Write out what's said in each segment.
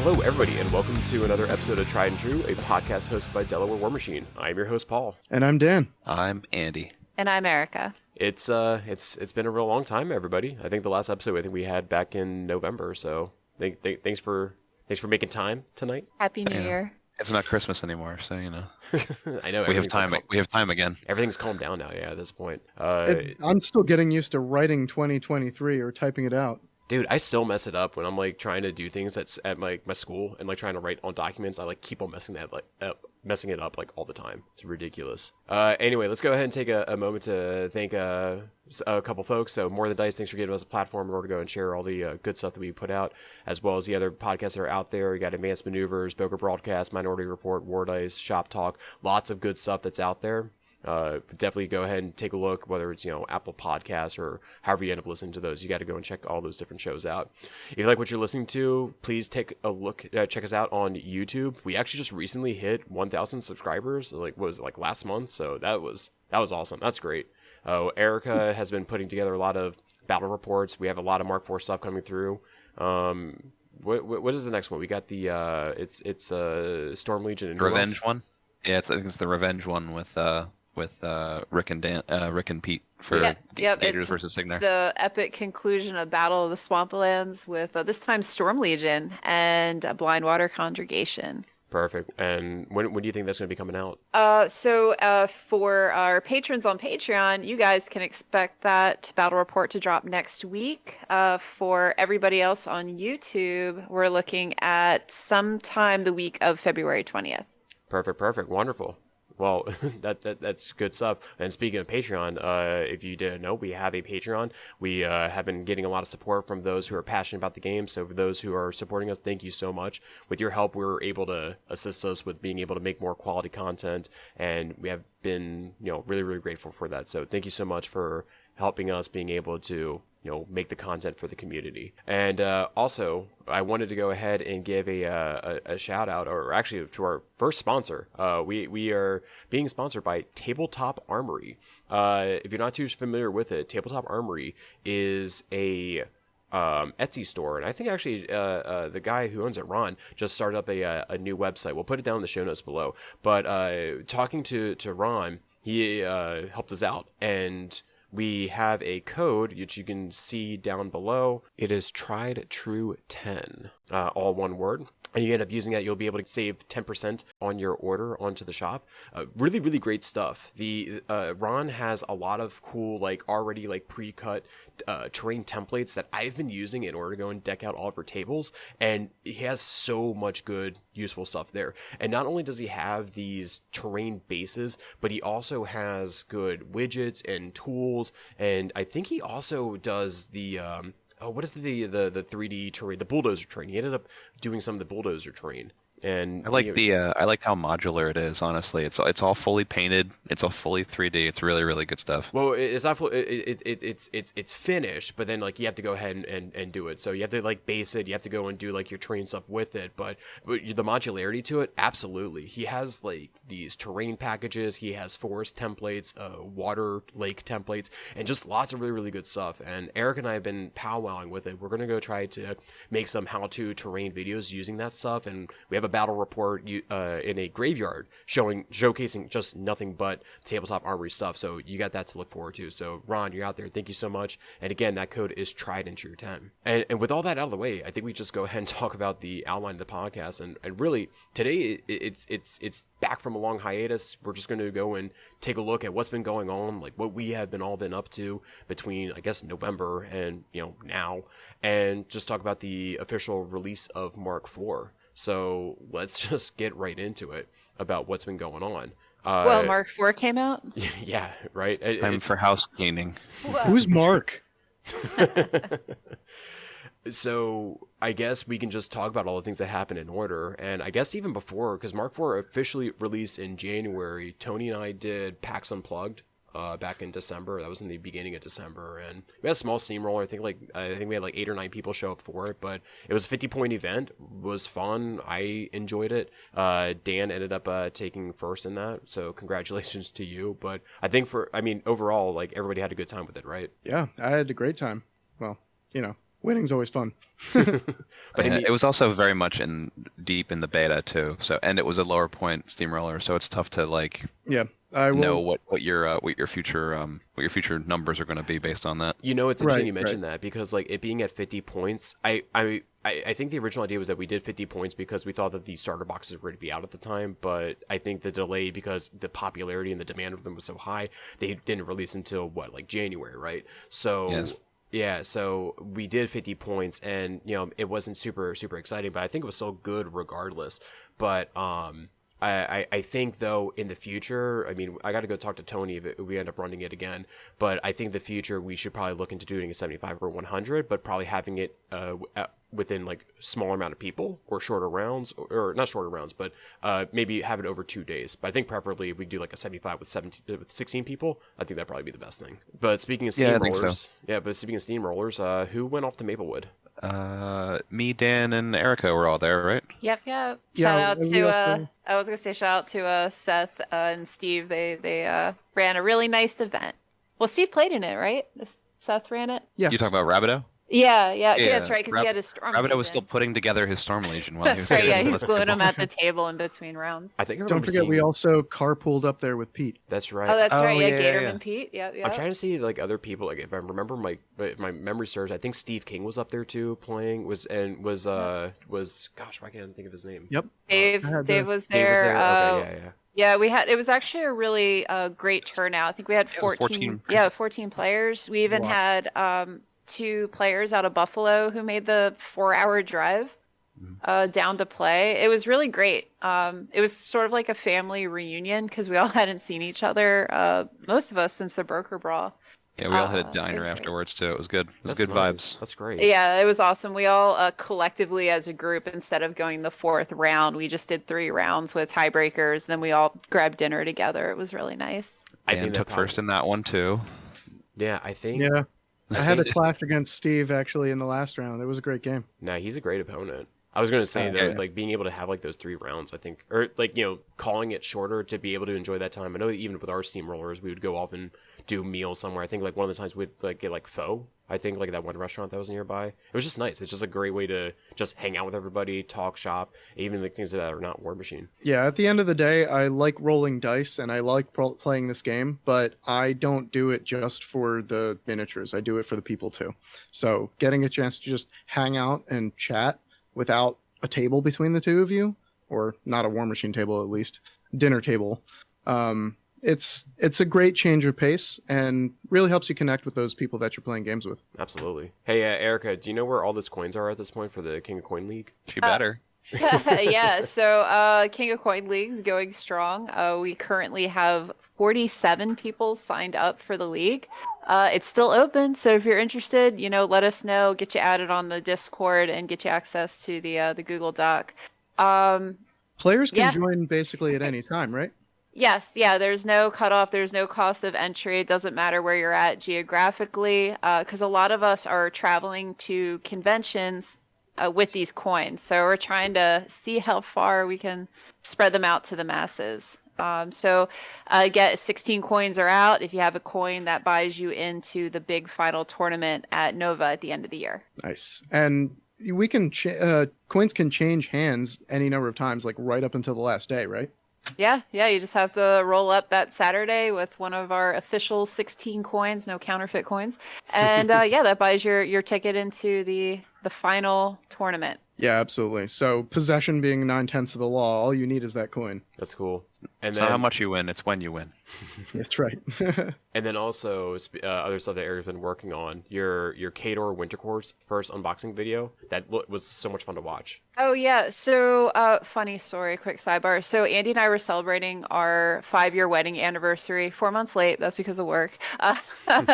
Hello, everybody, and welcome to another episode of Tried and True, a podcast hosted by Delaware War Machine. I'm your host, Paul. And I'm Dan. I'm Andy. And I'm Erica. It's been a real long time, everybody. I think the last episode we had back in November, so thanks for making time tonight. Happy New Year. It's not Christmas anymore, so you know. I know we have time. We have time again. Everything's calmed down now. Yeah, at this point. I'm still getting used to writing 2023 or typing it out. Dude, I still mess it up when I'm like trying to do things that's at my school and like trying to write on documents. I like keep on messing it up like all the time. It's ridiculous. Anyway, let's go ahead and take a moment to thank a couple folks. So More Than Dice, thanks for giving us a platform in order to go and share all the good stuff that we put out, as well as the other podcasts that are out there. You got Advanced Maneuvers, Boker Broadcast, Minority Report, War Dice, Shop Talk, lots of good stuff that's out there. Definitely go ahead and take a look, whether it's, Apple Podcasts or however you end up listening to those. You got to go and check all those different shows out. If you like what you're listening to, please take a look, check us out on YouTube. We actually just recently hit 1,000 subscribers, last month. So that was awesome. That's great. Erica has been putting together a lot of battle reports. We have a lot of Mark IV stuff coming through. What is the next one? We got the it's Storm Legion and Revenge one. Yeah, I think it's the Revenge one with Rick and Pete for Gators versus Signar. It's the epic conclusion of Battle of the Swamplands with this time Storm Legion and Blind Water Congregation. Perfect. And when do you think that's going to be coming out? So for our patrons on Patreon, you guys can expect that battle report to drop next week. For everybody else on YouTube, we're looking at sometime the week of February 20th. Perfect. Wonderful. Well, that's good stuff. And speaking of Patreon, if you didn't know, we have a Patreon. We have been getting a lot of support from those who are passionate about the game. So for those who are supporting us, thank you so much. With your help, we're able to assist us with being able to make more quality content. And we have been, really, really grateful for that. So thank you so much for helping us being able to make the content for the community. And also, I wanted to go ahead and give a shout out, or actually to our first sponsor. We are being sponsored by Tabletop Armory. If you're not too familiar with it, Tabletop Armory is a Etsy store, and I think actually the guy who owns it, Ron, just started up a new website. We'll put it down in the show notes below. But talking to Ron, he helped us out, and we have a code which you can see down below. It is Tried True 10, all one word. And you end up using that, you'll be able to save 10% on your order onto the shop. Really, really great stuff. The Ron has a lot of cool, already pre-cut terrain templates that I've been using in order to go and deck out all of our tables. And he has so much good, useful stuff there. And not only does he have these terrain bases, but he also has good widgets and tools. And I think he also does the what is the 3D terrain, the bulldozer terrain? He ended up doing some of the bulldozer terrain. And I like I like how modular it is. Honestly, it's all fully painted. It's all fully 3D. It's really, really good stuff. Well, it's not full. It's finished, but then you have to go ahead and do it. So you have to base it. You have to go and do your terrain stuff with it. But the modularity to it, absolutely. He has these terrain packages. He has forest templates, water lake templates, and just lots of really, really good stuff. And Eric and I have been powwowing with it. We're gonna go try to make some how-to terrain videos using that stuff, and we have a battle report in a graveyard showcasing just nothing but Tabletop Armory stuff. So you got that to look forward to. So Ron, you're out there. Thank you so much. And again, that code is Tried and True 10. And with all that out of the way, I think we just go ahead and talk about the outline of the podcast. And really, today it's back from a long hiatus. We're just going to go and take a look at what's been going on, what we have all been up to between, I guess, November and now, and just talk about the official release of Mark IV. So let's just get right into it about what's been going on. Well, Mark IV came out? Yeah, right? Time for house cleaning. Who's Mark? So I guess we can just talk about all the things that happened in order. And I guess even before, because Mark IV officially released in January, Tony and I did PAX Unplugged back in December. That was in the beginning of December, and we had a small steamroller. I think we had 8 or 9 people show up for it, but it was a 50-point event. It was fun. I enjoyed it. Dan ended up taking first in that, so congratulations to you. But I think overall, everybody had a good time with it, right? Yeah, I had a great time. Well, Winning's always fun. But Yeah, it was also very much deep in the beta too. So, and it was a lower point steamroller, so it's tough to like Yeah, I will. know what your future numbers are going to be based on that. You know, it's interesting Right, you mentioned that because like it being at 50 points, I think the original idea was that we did 50 points because we thought that the starter boxes were going to be out at the time, but I think the delay because the popularity and the demand of them was so high, they didn't release until what, like January, right? So Yes. yeah, so we did 50 points and you know, it wasn't super exciting, but I think it was still good regardless. But I think though in the future, I mean, I got to go talk to Tony if we end up running it again. But I think the future we should probably look into doing a 75 or 100, but probably having it within like smaller amount of people or shorter rounds, or not shorter rounds, but maybe have it over 2 days. But I think preferably if we do like a 75 with 16 people, I think that'd probably be the best thing. But speaking of Yeah, I think so. steamrollers, who went off to Maplewood? Me, Dan, and Erica were all there, right? Yep. Yeah, Shout out and we to also- I was gonna say shout out to Seth and Steve. They ran a really nice event. Well, Steve played in it, right? Seth ran it. Yes. You talking about Rabido? Yeah. Yeah, That's right, because he had his storm. Rabido was Legion. still putting together his Storm Legion while he was That's right. Yeah, getting he this was gluing table. them at the table in between rounds. I think I Don't remember forget, we seeing- also carpooled up there with Pete. That's right. Oh, that's Oh, right. Yeah, yeah, Gatorman yeah. Pete. Yeah. I'm trying to see like other people. Like if I remember if my memory serves, I think Steve King was up there too playing. Was gosh, why can't I think of his name? Yep. Dave I had Dave the- was Dave was there. there. Okay, yeah. Yeah, it was actually a really great turnout. I think we had it was 14, 14. 14 players. We even Wow. had 2 players out of Buffalo who made the 4-hour drive down to play. It was really great. It was sort of like a family reunion because we all hadn't seen each other, most of us, since the Broker Brawl. Yeah, we all had a It's diner great. afterwards too. It was good. It was That's good nice. vibes. That's great. Yeah, it was awesome. We all collectively as a group, instead of going the 4th round, we just did 3 rounds with tiebreakers. Then we all grabbed dinner together. It was really nice. I Dan think that took first in that one too. Yeah, I think. Yeah. I I had a think- clash against Steve actually in the last round. It was a great game. Nah, he's a great opponent. I was going to say though, yeah. like being able to have like those 3 rounds, I think, or like calling it shorter to be able to enjoy that time. I know that even with our steamrollers, we would go off and do meals somewhere. I think like one of the times we'd like get like pho. I think like that one restaurant that was nearby. It was just nice. It's just a great way to just hang out with everybody, talk shop, even like things that are not War Machine. Yeah, at the end of the day, I like rolling dice and I like playing this game, but I don't do it just for the miniatures. I do it for the people too. So getting a chance to just hang out and chat without a table between the two of you, or not a War Machine table at least, dinner table, it's a great change of pace and really helps you connect with those people that you're playing games with. Absolutely. Hey, Erica, do you know where all those coins are at this point for the King of Coin League? She better. Yeah, so King of Coin League's going strong. We currently have 47 people signed up for the league. It's still open, so if you're interested, let us know, get you added on the Discord, and get you access to the Google Doc. Players can Yeah. join basically at any time, right? Yes, yeah, there's no cutoff, there's no cost of entry. It doesn't matter where you're at geographically, because a lot of us are traveling to conventions with these coins. So we're trying to see how far we can spread them out to the masses. Get 16 coins are out. If you have a coin, that buys you into the big final tournament at Nova at the end of the year. Nice. And we can coins can change hands any number of times, like right up until the last day, right? Yeah, you just have to roll up that Saturday with one of our official 16 coins, no counterfeit coins. And that buys your ticket into the final tournament. Yeah, absolutely. So possession being 9/10 of the law, all you need is that coin. That's cool. And It's then not how much you win; it's when you win. That's right. And then also other stuff that Eric's been working on, your Kador Winter Course first unboxing video. That was so much fun to watch. Oh yeah, so funny story, quick sidebar. So Andy and I were celebrating our 5-year wedding anniversary 4 months late. That's because of work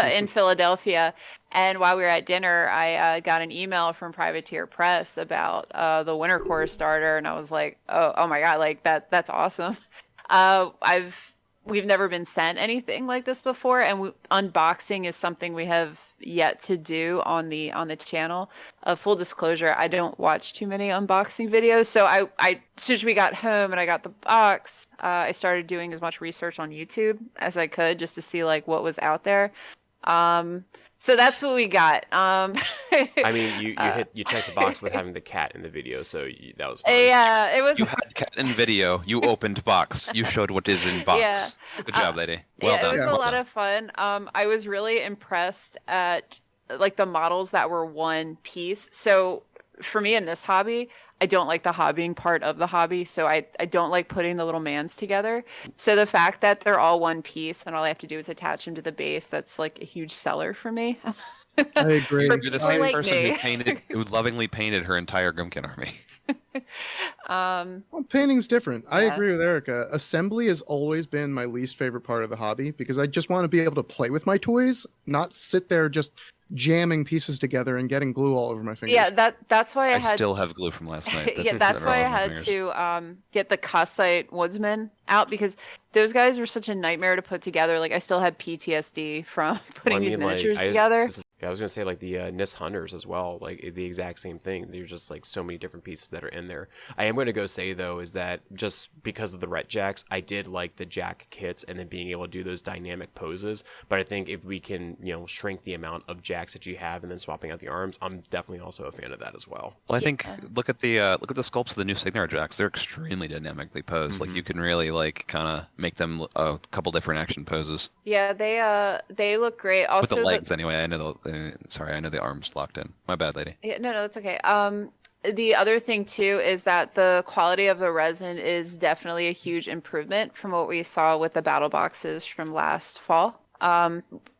in Philadelphia. And while we were at dinner, I got an email from Privateer Press about the Winter Course starter, and I was like, oh my god, like that's awesome. We've never been sent anything like this before, and unboxing is something we have yet to do on the channel. Full disclosure, I don't watch too many unboxing videos, so I as soon as we got home and I got the box, I started doing as much research on YouTube as I could just to see like what was out there. So that's what we got. I mean, you checked the box with having the cat in the video, so that was fun. Yeah, it was. You had cat in video. You opened box. You showed what is in box. Yeah. Good job, lady. Well Yeah, done. it was a well lot done. of fun. I was really impressed at like the models that were one piece. So for me in this hobby, I don't like the hobbying part of the hobby. So I don't like putting the little mans together. So the fact that they're all one piece and all I have to do is attach them to the base, that's like a huge seller for me. I agree. You're the people same like person me. who lovingly painted her entire Grimkin army. Well, painting's different. I Yeah. agree with Erica. Assembly has always been my least favorite part of the hobby because I just want to be able to play with my toys, not sit there just jamming pieces together and getting glue all over my fingers. Yeah, that's why I I had still have glue from last night. yeah, that's why I all over my had fingers. to get the Cussite Woodsman out because those guys were such a nightmare to put together. Like I still had PTSD from putting these miniatures together. I was gonna say like the NIS Hunters as well, like the exact same thing. There's just like so many different pieces that are in there. I am gonna go say though is that just because of the Ret Jacks, I did like the Jack kits and then being able to do those dynamic poses. But I think if we can, shrink the amount of Jacks that you have and then swapping out the arms, I'm definitely also a fan of that as well. Well, I think look at the sculpts of the new Signar Jacks. They're extremely dynamically posed. Like you can really kind of make them a couple different action poses. Yeah, they look great. Also, With the legs, anyway. I know the arms locked in. My bad, lady. Yeah, no, that's okay. The other thing too is that the quality of the resin is definitely a huge improvement from what we saw with the battle boxes from last fall.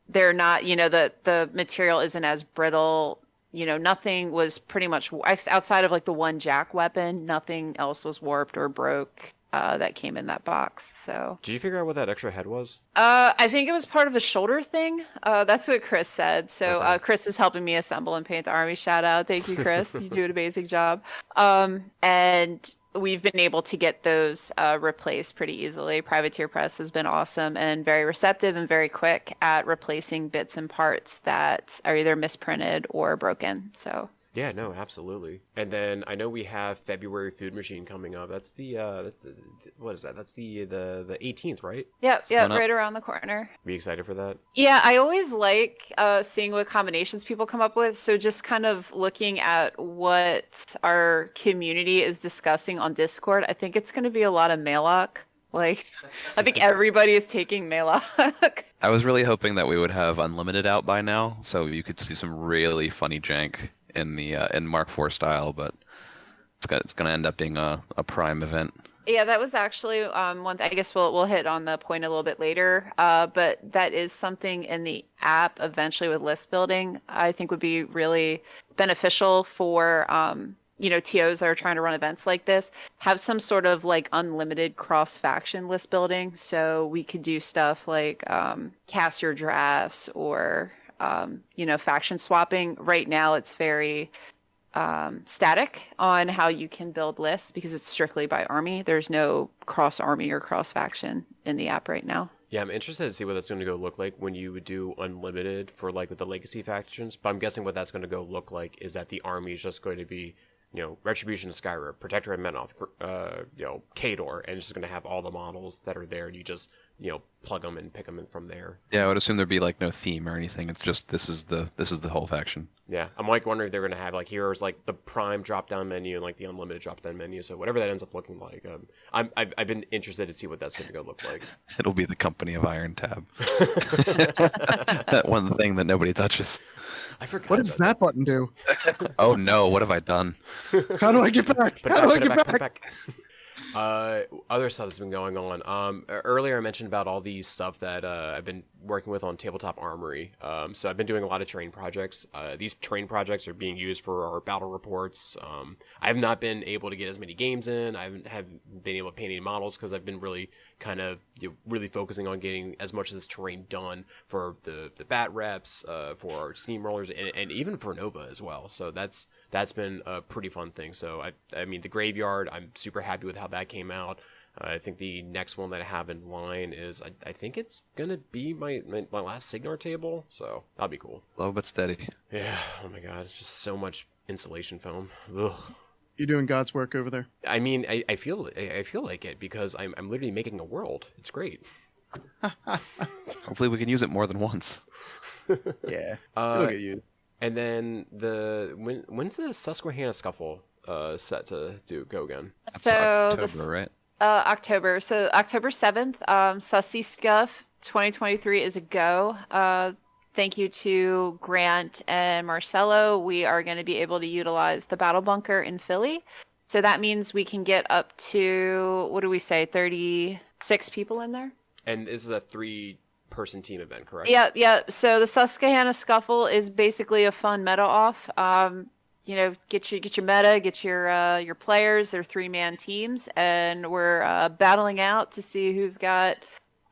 They're not, the material isn't as brittle. Nothing was pretty much outside of like the one Jack weapon. Nothing else was warped or broke that came in that box. So Did you figure out what that extra head was? I think it was part of a shoulder thing. That's what Chris said. So Okay. Chris is helping me assemble and paint the army. Shout out. Thank you, Chris. You do an amazing job. And we've been able to get those replaced pretty easily. Privateer Press has been awesome and very receptive and very quick at replacing bits and parts that are either misprinted or broken. So Yeah, no, absolutely. And then I know we have February Food Machine coming up. That's what is that? That's the 18th, right? yeah, coming up. right around the corner. Be excited for that? Yeah, I always like seeing what combinations people come up with. So just kind of looking at what our community is discussing on Discord, I think it's going to be a lot of Maylock. Like, I think everybody is taking Maylock. I was really hoping that we would have Unlimited out by now, so you could see some really funny jank in the in Mark IV style, but it's gonna end up being a Prime event. Yeah, that was actually one thing. I guess we'll hit on the point a little bit later. But that is something in the app eventually with list building I think would be really beneficial for TOs that are trying to run events like this. Have some sort of like unlimited cross faction list building, so we could do stuff like cast your drafts or faction swapping. Right now, it's very static on how you can build lists because it's strictly by army. There's no cross army or cross faction in the app right now. Yeah, I'm interested to see what that's going to go look like when you would do unlimited for like with the legacy factions. But I'm guessing what that's going to go look like is that the army is just going to be, Retribution of Skyrim, Protector of Menoth, Kador, and it's just going to have all the models that are there, and you just, plug them and pick them in from there. Yeah, I would assume there'd be like no theme or anything. It's just this is the whole faction. Yeah, I'm like wondering if they're going to have like here's like the Prime drop down menu and like the unlimited drop down menu. So whatever that ends up looking like, I've been interested to see what that's going to go look like. It'll be the Company of Iron Tab. That one thing that nobody touches. I forgot. What does that button do? Oh no, what have I done? How do I get back? Put it How do I put it get put it back? Other stuff that's been going on. Earlier I mentioned about all these stuff that I've been working with on Tabletop Armory. So I've been doing a lot of terrain projects. These terrain projects are being used for our battle reports. I have not been able to get as many games in. I haven't been able to paint any models because I've been really kind of really focusing on getting as much of this terrain done for the bat reps, for our steamrollers, and even for Nova as well. So that's been a pretty fun thing. So I mean the graveyard, I'm super happy with how that came out. I think the next one that I have in line is I think it's gonna be my last Signar table, so that'll be cool. Low but steady. Yeah. Oh my god, it's just so much insulation foam. Ugh. You're doing God's work over there. I mean, I feel like it because I'm literally making a world. It's great. Hopefully we can use it more than once. Yeah, Uh, it'll get used. and then when's the Susquehanna Scuffle set to go again? That's So October, right? October. So October 7th, Sussy Scuff 2023 is a go. Thank you to Grant and Marcelo. We are going to be able to utilize the battle bunker in Philly. So that means we can get up to, what do we say, 36 people in there? And this is a 3-person team event, correct? Yeah. So the Susquehanna Scuffle is basically a fun meta off. Get your meta, get your players. They're 3-man teams, and we're battling out to see who's got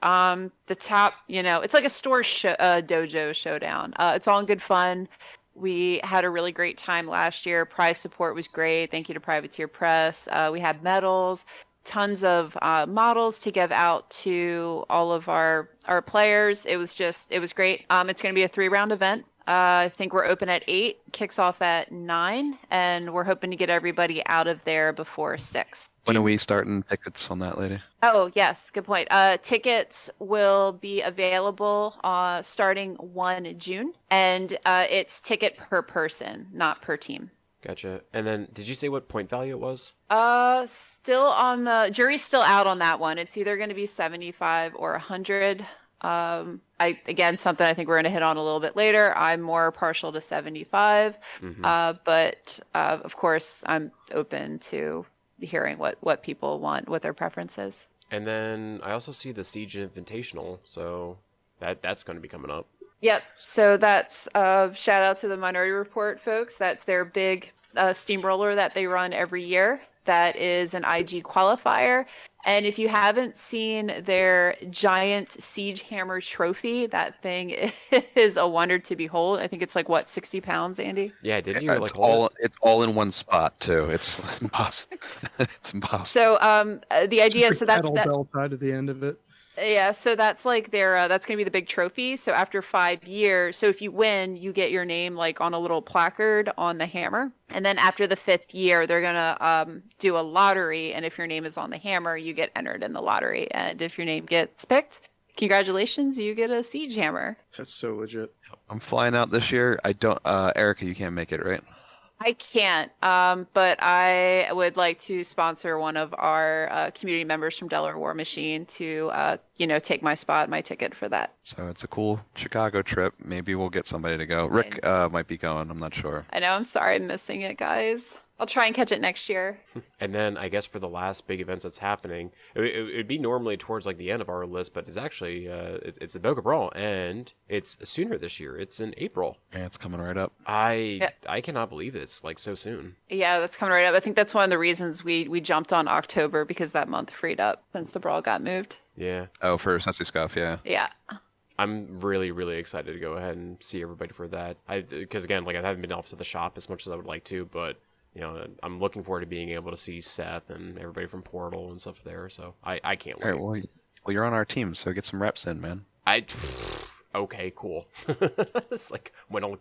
the top. It's like a dojo showdown. It's all in good fun. We had a really great time last year. Prize support was great. Thank you to Privateer Press. We had medals, tons of models to give out to all of our players. It was great. It's going to be a 3-round event. I think we're open at 8, kicks off at 9, and we're hoping to get everybody out of there before 6. When are we starting tickets on that, lady? Oh, yes, good point. Tickets will be available starting 1 June, and it's ticket per person, not per team. Gotcha. And then, did you say what point value it was? Still on the jury's still out on that one. It's either going to be 75 or 100. Something I think we're going to hit on a little bit later. I'm more partial to 75, but of course I'm open to hearing what people want, what their preference is. And then I also see the Siege Invitational, so that's going to be coming up. Yep. So that's shout out to the Minority Report folks. That's their big steamroller that they run every year. That is an IG qualifier. And if you haven't seen their giant Siege Hammer trophy, that thing is a wonder to behold. I think it's like, what, 60 pounds, Andy? Yeah, didn't you It's all in one spot too. It's impossible. It's impossible. So the idea, Just so a that's that. kettlebell tied to the end of it. Yeah, so that's like their that's going to be the big trophy. So after 5 years, so if you win, you get your name like on a little placard on the hammer. And then after the 5th year, they're going to do a lottery, and if your name is on the hammer, you get entered in the lottery. And if your name gets picked, congratulations, you get a Siege Hammer. That's so legit. I'm flying out this year. I don't Erica, you can't make it, right? I can't, but I would like to sponsor one of our community members from Delaware War Machine to, take my ticket for that. So it's a cool Chicago trip. Maybe we'll get somebody to go. Rick might be going. I'm not sure. I know. I'm sorry I'm missing it, guys. I'll try and catch it next year. And then I guess for the last big events that's happening, it'd be normally towards like the end of our list, but it's actually it's the Boca Brawl, and it's sooner this year. It's in April. Yeah, it's coming right up. I cannot believe it's like so soon. Yeah, that's coming right up. I think that's one of the reasons we jumped on October, because that month freed up since the Brawl got moved. Yeah. Oh, for Sussy Scuff, yeah. Yeah. I'm really, really excited to go ahead and see everybody for that. Because again, like I haven't been off to the shop as much as I would like to, but I'm looking forward to being able to see Seth and everybody from Portal and stuff there. So I can't wait. All right, well, you're on our team, so get some reps in, man. Okay, cool. It's like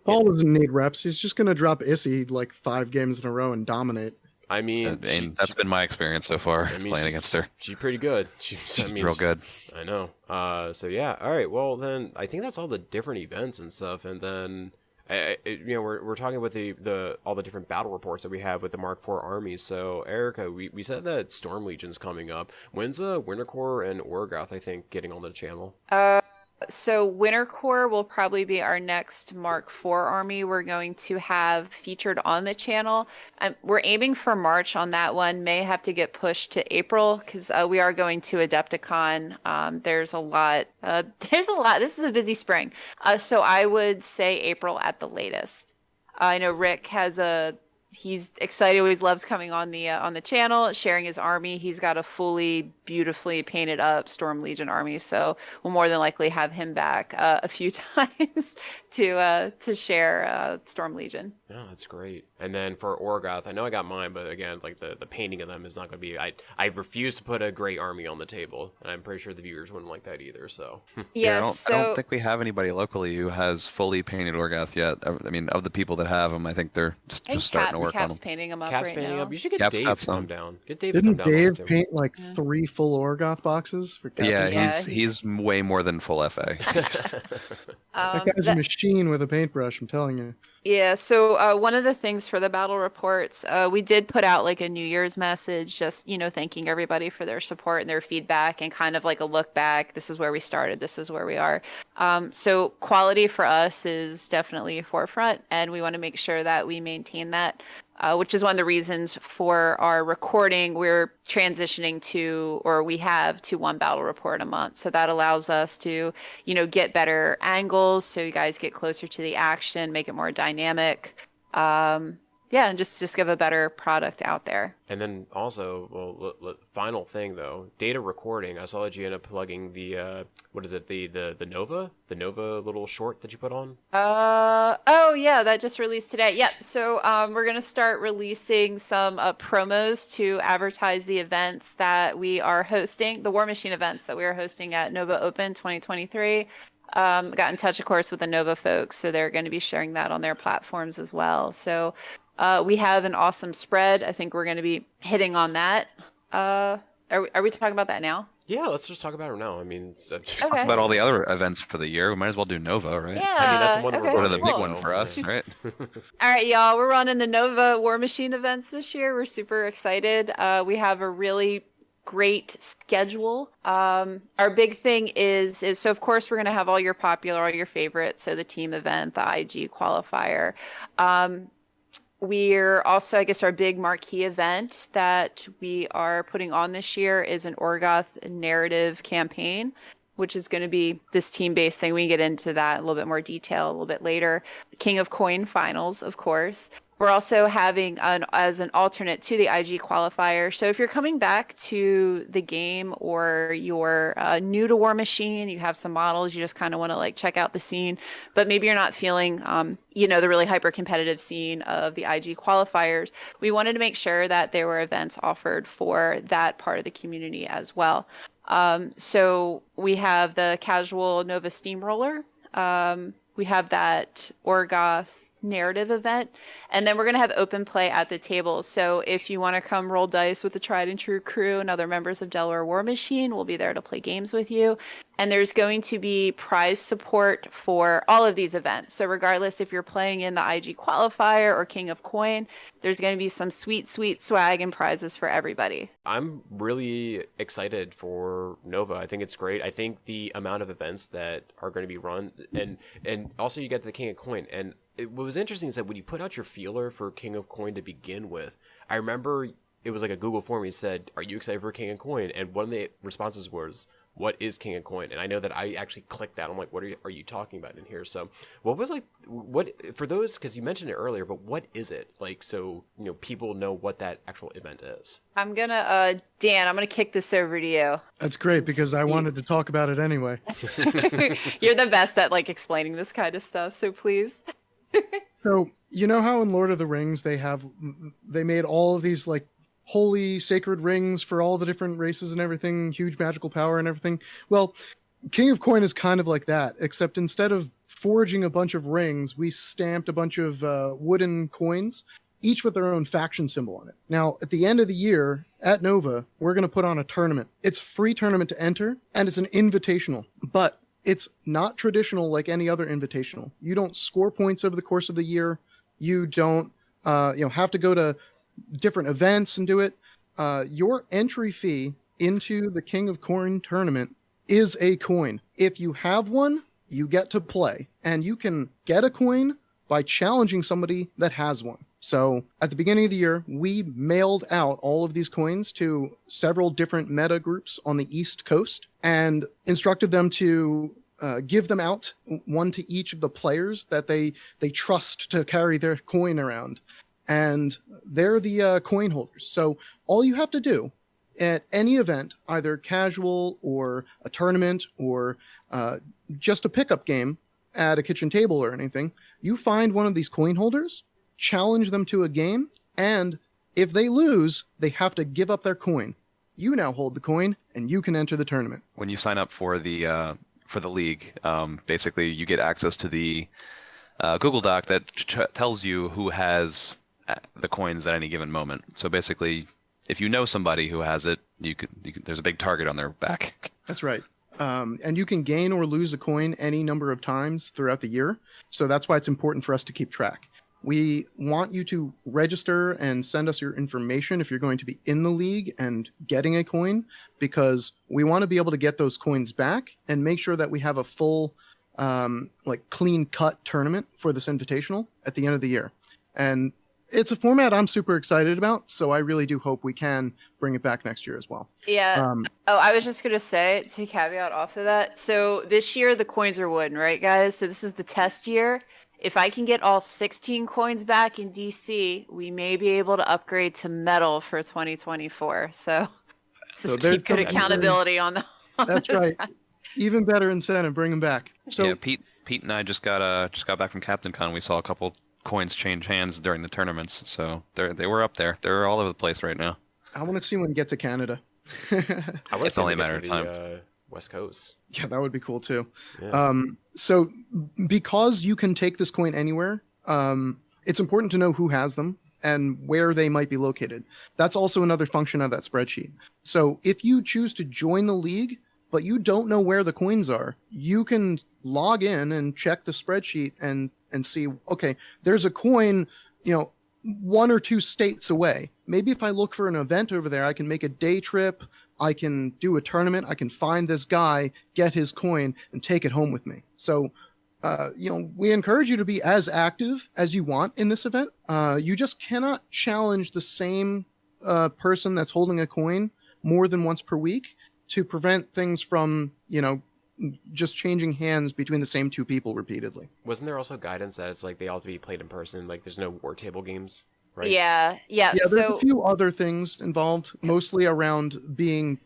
Paul doesn't need reps. He's just gonna drop Issy like 5 games in a row and dominate. I mean, That's been my experience so far playing against her. She's pretty good. She's real good. I know. So yeah. All right. Well, then I think that's all the different events and stuff, and then. We're talking about the all the different battle reports that we have with the Mark IV armies. So Erica, we said that Storm Legion's coming up. When's Winter Corps and Orgoth, I think, getting on the channel? So Winter Corps will probably be our next Mark IV army we're going to have featured on the channel. We're aiming for March on that one. May have to get pushed to April because we are going to Adepticon. There's a lot. This is a busy spring. So I would say April at the latest. I know Rick he's excited. Always loves coming on the channel, sharing his army. He's got a fully beautifully painted up Storm Legion army, so we'll more than likely have him back a few times to share Storm Legion. Yeah, that's great. And then for Orgoth, I know I got mine, but again, like the painting of them is not going to be. I refuse to put a gray army on the table, and I'm pretty sure the viewers wouldn't like that either. So I don't think we have anybody locally who has fully painted Orgoth yet. I mean, of the people that have them, I think they're just starting to work on Cap's them. painting them up Cap's right painting now. up. You should get Cap's Dave got to come some. down. Get Dave to come Didn't down. Dave too. paint like Yeah. 3 full Orgoth boxes for Captain Yeah, Yeah, he's way more than full FA. That guy's a machine with a paintbrush, I'm telling you. Yeah, so one of the things for the battle reports, we did put out like a New Year's message, just, thanking everybody for their support and their feedback and kind of like a look back. This is where we started. This is where we are. So quality for us is definitely forefront, and we want to make sure that we maintain that. Which is one of the reasons for our recording. We're transitioning to, or we have to, one battle report a month. So that allows us to, get better angles. So you guys get closer to the action, make it more dynamic. Yeah, and just give a better product out there. And then also, final thing though, data recording. I saw that you ended up plugging the what is it, the Nova little short that you put on. Oh yeah, that just released today. Yep. So we're gonna start releasing some promos to advertise the events that we are hosting, the War Machine events that we are hosting at Nova Open 2023. Got in touch, of course, with the Nova folks, so they're going to be sharing that on their platforms as well. So we have an awesome spread. I think we're going to be hitting on that. Are we talking about that now? Yeah, let's just talk about it now. I mean, Talk about all the other events for the year. We might as well do Nova, right? Yeah. I mean, that's the one okay, we're One of the big cool. one for us, right? All right, y'all. We're running the Nova War Machine events this year. We're super excited. We have a really great schedule. Our big thing is so of course we're going to have all your favorites. So the team event, the IG qualifier. We're also, I guess, our big marquee event that we are putting on this year is an Orgoth narrative campaign, which is going to be this team-based thing. We can get into that in a little bit more detail a little bit later. King of Coin finals, of course. We're also having as an alternate to the IG qualifier. So if you're coming back to the game or you're new to War Machine, you have some models, you just kind of want to like check out the scene, but maybe you're not feeling, the really hyper competitive scene of the IG qualifiers. We wanted to make sure that there were events offered for that part of the community as well. So we have the casual Nova Steamroller. We have that Orgoth narrative event, and then we're going to have open play at the table. So if you want to come roll dice with the tried and true crew and other members of Delaware War Machine, we'll be there to play games with you. And there's going to be prize support for all of these events. So regardless if you're playing in the IG qualifier or King of Coin, there's going to be some sweet swag and prizes for everybody. I'm really excited for Nova. I think it's great. I think the amount of events that are going to be run, and also you get the King of Coin. And what was interesting is that when you put out your feeler for King of Coin to begin with, I remember it was like a Google form. He said, "Are you excited for King of Coin?" And one of the responses was, "What is King of Coin?" And I know that I actually clicked that. I'm like, "What are you talking about in here?" So, what for those? Because you mentioned it earlier, but what is it like? So people know what that actual event is. I'm gonna, Dan, I'm gonna kick this over to you. That's great because I wanted to talk about it anyway. You're the best at like explaining this kind of stuff, so please. So, you know how in Lord of the Rings they made all of these like holy sacred rings for all the different races and everything, huge magical power and everything? Well, King of Coin is kind of like that, except instead of forging a bunch of rings, we stamped a bunch of wooden coins, each with their own faction symbol on it. Now, at the end of the year at Nova, we're going to put on a tournament. It's a free tournament to enter, and it's an invitational, but it's not traditional like any other invitational. You don't score points over the course of the year. You don't have to go to different events and do it. Your entry fee into the King of Coin tournament is a coin. If you have one, you get to play. And you can get a coin by challenging somebody that has one. So at the beginning of the year, we mailed out all of these coins to several different meta groups on the East Coast and instructed them to give them out, one to each of the players that they trust to carry their coin around. And they're the coin holders. So all you have to do at any event, either casual or a tournament or just a pickup game at a kitchen table or anything, you find one of these coin holders, challenge them to a game, and if they lose, they have to give up their coin. You now hold the coin, and you can enter the tournament. When you sign up for the league, basically you get access to the Google Doc that tells you who has the coins at any given moment. So basically, if you know somebody who has it, you can there's a big target on their back. That's right. And you can gain or lose a coin any number of times throughout the year. So that's why it's important for us to keep track. We want you to register and send us your information if you're going to be in the league and getting a coin, because we want to be able to get those coins back and make sure that we have a full, clean cut tournament for this invitational at the end of the year. And it's a format I'm super excited about, so I really do hope we can bring it back next year as well. Yeah. I was just going to say, to caveat off of that, so this year the coins are wooden, right, guys? So this is the test year. If I can get all 16 coins back in DC, we may be able to upgrade to metal for 2024. So just keep good accountability on the. That's right. Even better incentive, bring them back. So yeah, Pete and I just got back from Captain Con. We saw a couple coins change hands during the tournaments, so they were up there. They're all over the place right now. I want to see when we get to Canada. It's only a matter of time. West Coast. Yeah, that would be cool too. Yeah. So because you can take this coin anywhere, it's important to know who has them and where they might be located. That's also another function of that spreadsheet. So if you choose to join the league, but you don't know where the coins are, you can log in and check the spreadsheet and see, okay, there's a coin, 1 or 2 states away. Maybe if I look for an event over there, I can make a day trip, I can do a tournament, I can find this guy, get his coin, and take it home with me. So, we encourage you to be as active as you want in this event. You just cannot challenge the same person that's holding a coin more than once per week to prevent things from, just changing hands between the same 2 people repeatedly. Wasn't there also guidance that it's like they all have to be played in person? Like there's no war table games, right? Yeah. There's a few other things involved, mostly around being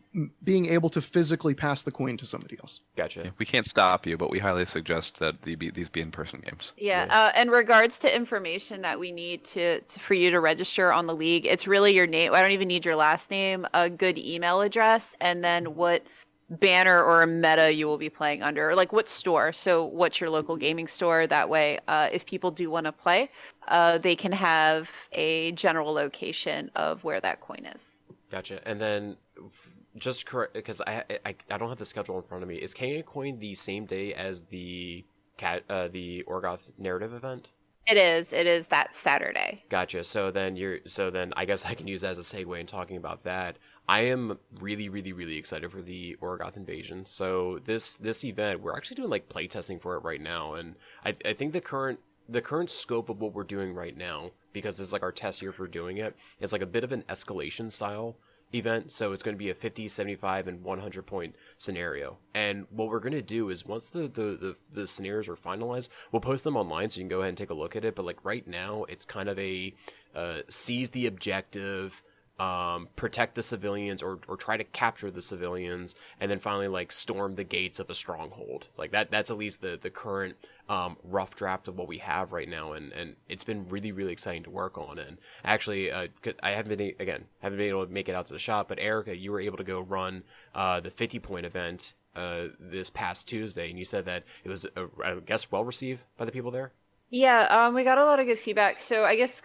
able to physically pass the coin to somebody else. Gotcha. Yeah, we can't stop you, but we highly suggest that these be in-person games. Yeah. In regards to information that we need for you to register on the league, it's really your name. I don't even need your last name, a good email address, and then what banner or a meta you will be playing under, or like what store. So what's your local gaming store? That way, if people do want to play, they can have a general location of where that coin is. Gotcha. And then just correct, because I don't have the schedule in front of me. Is King Coin the same day as the Orgoth narrative event? It is that Saturday. Gotcha. So then I guess I can use that as a segue in talking about that. I am really, really, really excited for the Orgoth invasion. So this event, we're actually doing like playtesting for it right now, and I think the current scope of what we're doing right now, because it's like our test year for doing it, it's like a bit of an escalation style event. So it's going to be a 50, 75, and 100 point scenario. And what we're going to do is once the scenarios are finalized, we'll post them online so you can go ahead and take a look at it. But like right now, it's kind of a seize the objective, protect the civilians or try to capture the civilians, and then finally like storm the gates of a stronghold. Like that's at least the current rough draft of what we have right now, and it's been really, really exciting to work on. And actually, I haven't been able to make it out to the shop, but Erica, you were able to go run the 50 point event this past Tuesday, and you said that it was I guess well received by the people there. Yeah, we got a lot of good feedback. So I guess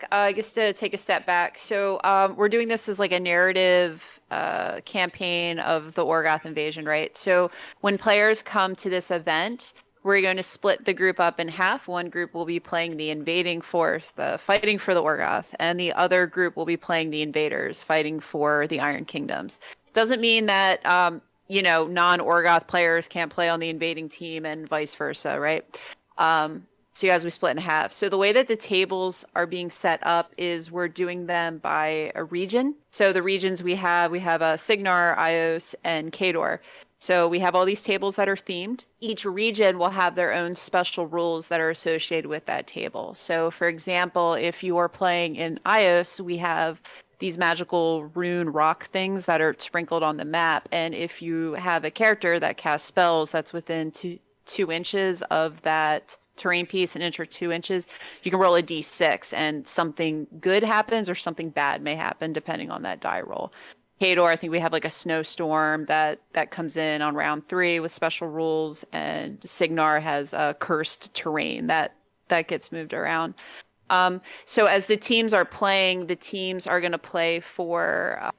to take a step back, so we're doing this as like a narrative campaign of the Orgoth invasion, right? So when players come to this event, we're going to split the group up in half. One group will be playing the invading force, the fighting for the Orgoth, and the other group will be playing the invaders, fighting for the Iron Kingdoms. Doesn't mean that non-Orgoth players can't play on the invading team and vice versa, right? So as we split in half. So the way that the tables are being set up is we're doing them by a region. So the regions we have Signar, Ios, and Kador. So we have all these tables that are themed. Each region will have their own special rules that are associated with that table. So for example, if you are playing in Ios, we have these magical rune rock things that are sprinkled on the map. And if you have a character that casts spells that's within 2 inches of that terrain piece, an inch or 2 inches, you can roll a d6 and something good happens or something bad may happen depending on that die roll. Kador, I think we have like a snowstorm that comes in on round 3 with special rules, and Signar has a cursed terrain that gets moved around. So as the teams are playing, the teams are going to play for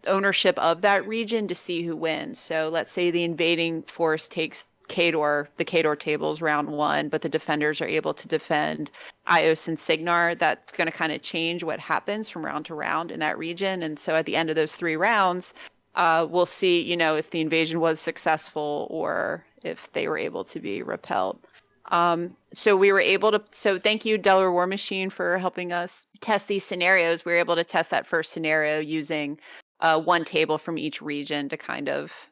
ownership of that region to see who wins. So let's say the invading force takes Kador, the Kador tables round one, but the defenders are able to defend Ios and Signar. That's going to kind of change what happens from round to round in that region. And so at the end of those 3 rounds, we'll see, if the invasion was successful or if they were able to be repelled. So we were able to, so thank you, Delaware War Machine, for helping us test these scenarios. We were able to test that first scenario using one table from each region to kind of,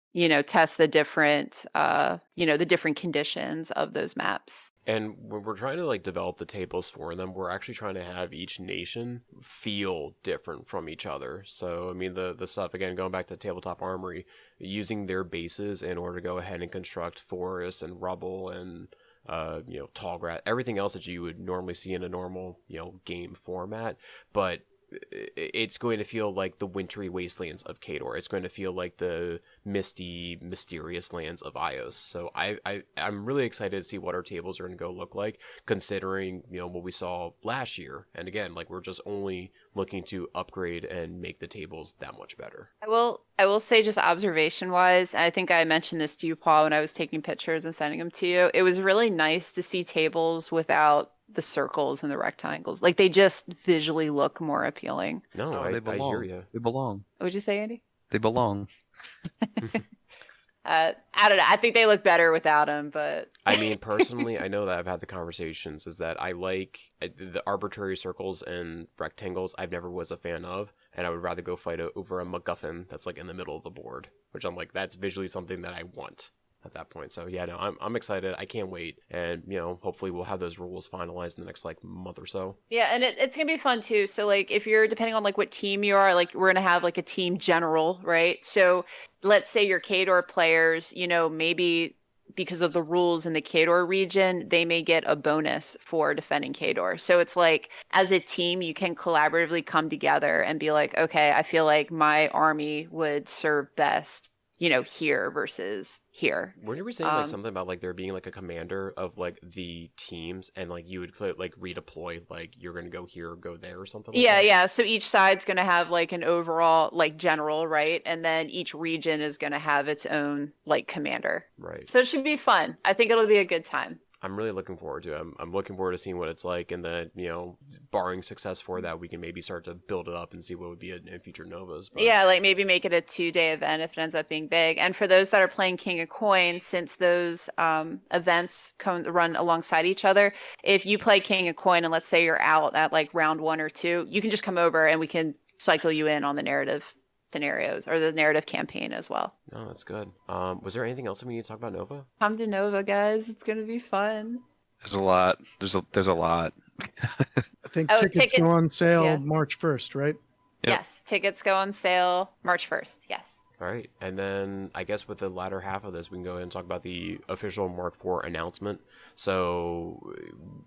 test the different, the different conditions of those maps. And when we're trying to like develop the tables for them, we're actually trying to have each nation feel different from each other. So I mean the stuff, again, going back to Tabletop Armory, using their bases in order to go ahead and construct forests and rubble and tall grass, everything else that you would normally see in a normal game format, but it's going to feel like the wintry wastelands of Kador. It's going to feel like the misty, mysterious lands of Ios. So I'm really excited to see what our tables are going to go look like, considering what we saw last year. And again, like, we're just only looking to upgrade and make the tables that much better. I will say, just observation wise, I think I mentioned this to you, Paul, when I was taking pictures and sending them to you. It was really nice to see tables without the circles and the rectangles. Like, they just visually look more appealing. No, they I belong. hear you. They belong. What'd you say, Andy? They belong. I don't know. I think they look better without them, but I mean, personally, I know that I've had the conversations, is that I like the arbitrary circles and rectangles. I've never was a fan of, and I would rather go fight over a MacGuffin that's like in the middle of the board, which I'm like, that's visually something that I want at that point. So yeah, no, I'm excited. I can't wait, and hopefully we'll have those rules finalized in the next like month or so. yeah, and it's gonna be fun too. So like, if you're, depending on like what team you are, like, we're gonna have like a team general, right? So let's say your Kador players, maybe because of the rules in the Kador region, they may get a bonus for defending Kador. So it's like, as a team, you can collaboratively come together and be like, okay, I feel like my army would serve best here versus here. Weren't you saying like something about like there being like a commander of like the teams, and like you would like redeploy, like you're gonna go here or go there or something like that? Yeah. So each side's gonna have like an overall like general, right? And then each region is gonna have its own like commander. Right. So it should be fun. I think it'll be a good time. I'm really looking forward to it. I'm looking forward to seeing what it's like, and then barring success for that, we can maybe start to build it up and see what would be in future Novas. But... yeah, like maybe make it a 2-day event if it ends up being big. And for those that are playing King of Coin, since those events run alongside each other, if you play King of Coin and let's say you're out at like round 1 or 2, you can just come over and we can cycle you in on the narrative scenarios or the narrative campaign as well. No, that's good. Was there anything else that we need to talk about Nova? Come to Nova, guys. It's gonna be fun. There's a lot. There's a lot. I think tickets go on sale March 1st, right? Yep. Yes, tickets go on sale March 1st. Yes. All right, and then I guess with the latter half of this, we can go ahead and talk about the official Mark IV announcement. So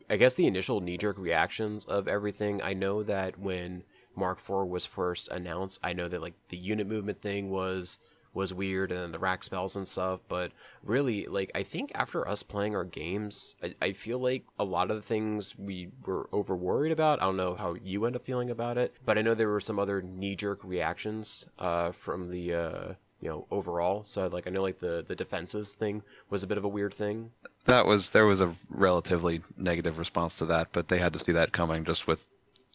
I guess the initial knee-jerk reactions of everything, I know that when Mark IV was first announced, I know that like the unit movement thing was weird, and then the rack spells and stuff, but really, like, I think after us playing our games, I feel like a lot of the things we were over worried about, I don't know how you end up feeling about it, but I know there were some other knee-jerk reactions from the overall. So like, I know like the defenses thing was a bit of a weird thing. There was a relatively negative response to that, but they had to see that coming just with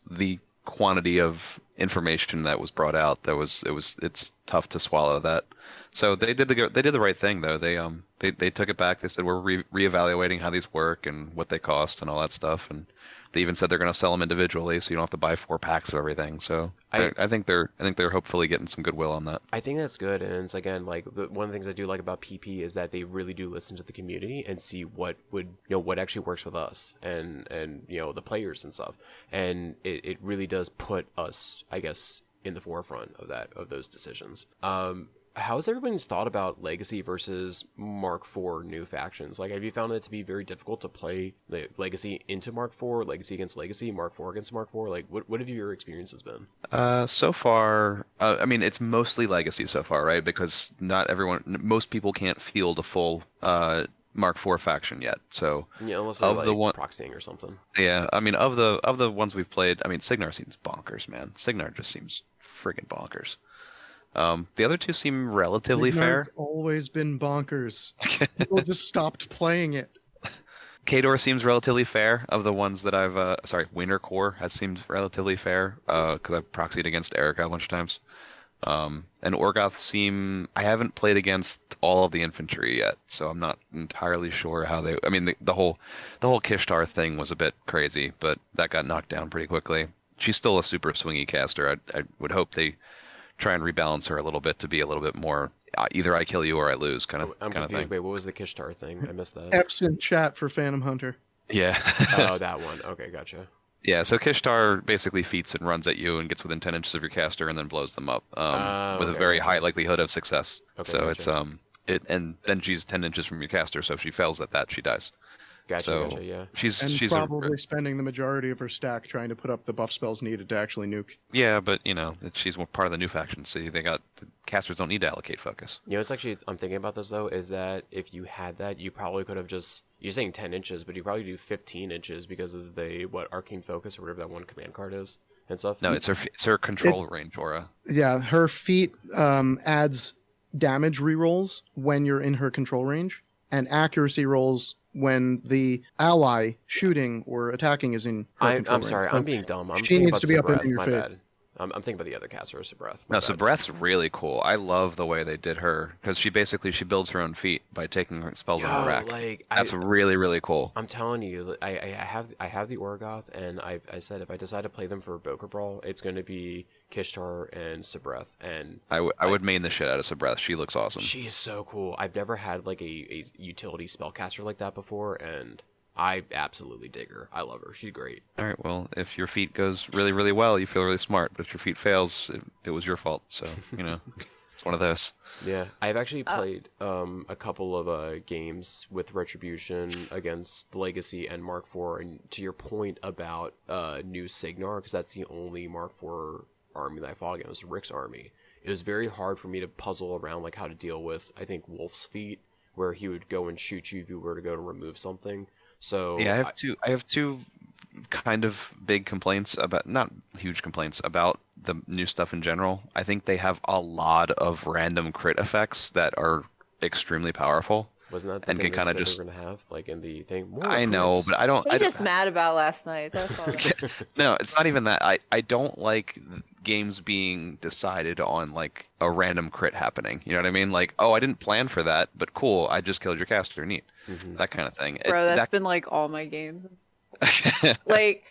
the quantity of information that was brought out. It's tough to swallow that. So they did the right thing though. They took it back. They said we're reevaluating how these work and what they cost and all that stuff, and they even said they're going to sell them individually, so you don't have to buy 4 packs of everything. So I think they're hopefully getting some goodwill on that. I think that's good, and it's again like one of the things I do like about PP is that they really do listen to the community and see what would what actually works with us and the players and stuff, and it really does put us, I guess, in the forefront of those decisions. How's everyone's thought about Legacy versus Mark IV new factions? Like, have you found it to be very difficult to play Legacy into Mark IV, Legacy against Legacy, Mark IV against Mark IV? Like, what have your experiences been? So far, I mean, it's mostly Legacy so far, right? Because most people can't field a full Mark IV faction yet. So Yeah, unless they're of the one, proxying or something. yeah, I mean of the ones we've played, I mean Signar seems bonkers, man. Signar just seems friggin' bonkers. The other two seem relatively fair. Ignar's always been bonkers. People just stopped playing it. Kador seems relatively fair. Of the ones that I've, Winter Core has seemed relatively fair because I've proxied against Erica a bunch of times. And Orgoth I haven't played against all of the infantry yet, so I'm not entirely sure how they. I mean, the whole Kishtar thing was a bit crazy, but that got knocked down pretty quickly. She's still a super swingy caster. I would hope they try and rebalance her a little bit to be a little bit more either I kill you or I lose kind of confused. thing. Wait, what was the Kishtar thing? I missed that. F's in chat for Phantom Hunter. Yeah. Oh, that one. Okay, gotcha. Yeah, so Kishtar basically feats and runs at you and gets within 10 inches of your caster and then blows them up with a very high likelihood of success. Okay, so gotcha. it's and then she's 10 inches from your caster, so if she fails at that, she dies. Gotcha, yeah. She's probably spending the majority of her stack trying to put up the buff spells needed to actually nuke. Yeah, but she's part of the new faction, so the casters don't need to allocate focus. It's actually, I'm thinking about this though, is that if you had that, you probably could have just, you're saying 10 inches, but you probably do 15 inches because of Arcane Focus or whatever that one command card is and stuff. No, it's her control range aura. Yeah, her feat adds damage rerolls when you're in her control range, and accuracy rolls when the ally shooting or attacking is in her control I'm sorry, range. I'm being dumb. I'm She thinking needs about to be up Sabrath, in your my face. bad. I'm thinking about the other caster, Sabrath. No, Sabrath's really cool. I love the way they did her because she builds her own feat by taking her spells on the rack. That's really, really cool. I'm telling you, I have the Orgoth, and I said if I decide to play them for Boker Brawl, it's going to be Kishtar and Sabrath, and I would main the shit out of Sabrath. She looks awesome. She's so cool. I've never had like a utility spellcaster like that before, and I absolutely dig her. I love her. She's great. All right, well, if your feat goes really, really well, you feel really smart. But if your feat fails, it was your fault. So, it's one of those. Yeah, I've actually played a couple of games with Retribution against the Legacy and Mark IV. And to your point about new Signar, because that's the only Mark IV army that I fought against, Rick's army. It was very hard for me to puzzle around like how to deal with, I think, Wolf's feat, where he would go and shoot you if you were to go to remove something. So yeah, I have two kind of big complaints about, not huge complaints, about the new stuff in general. I think they have a lot of random crit effects that are extremely powerful. Wasn't that the and thing can kind of they just were gonna have like in the thing? More I know, crits. but I don't. What are I you don't, just mad about last night? That's all. No, it's not even that. I don't like games being decided on like a random crit happening. You know what I mean? Like, oh, I didn't plan for that, but cool, I just killed your caster. Neat. That kind of thing. Bro, that's been like all my games. Like,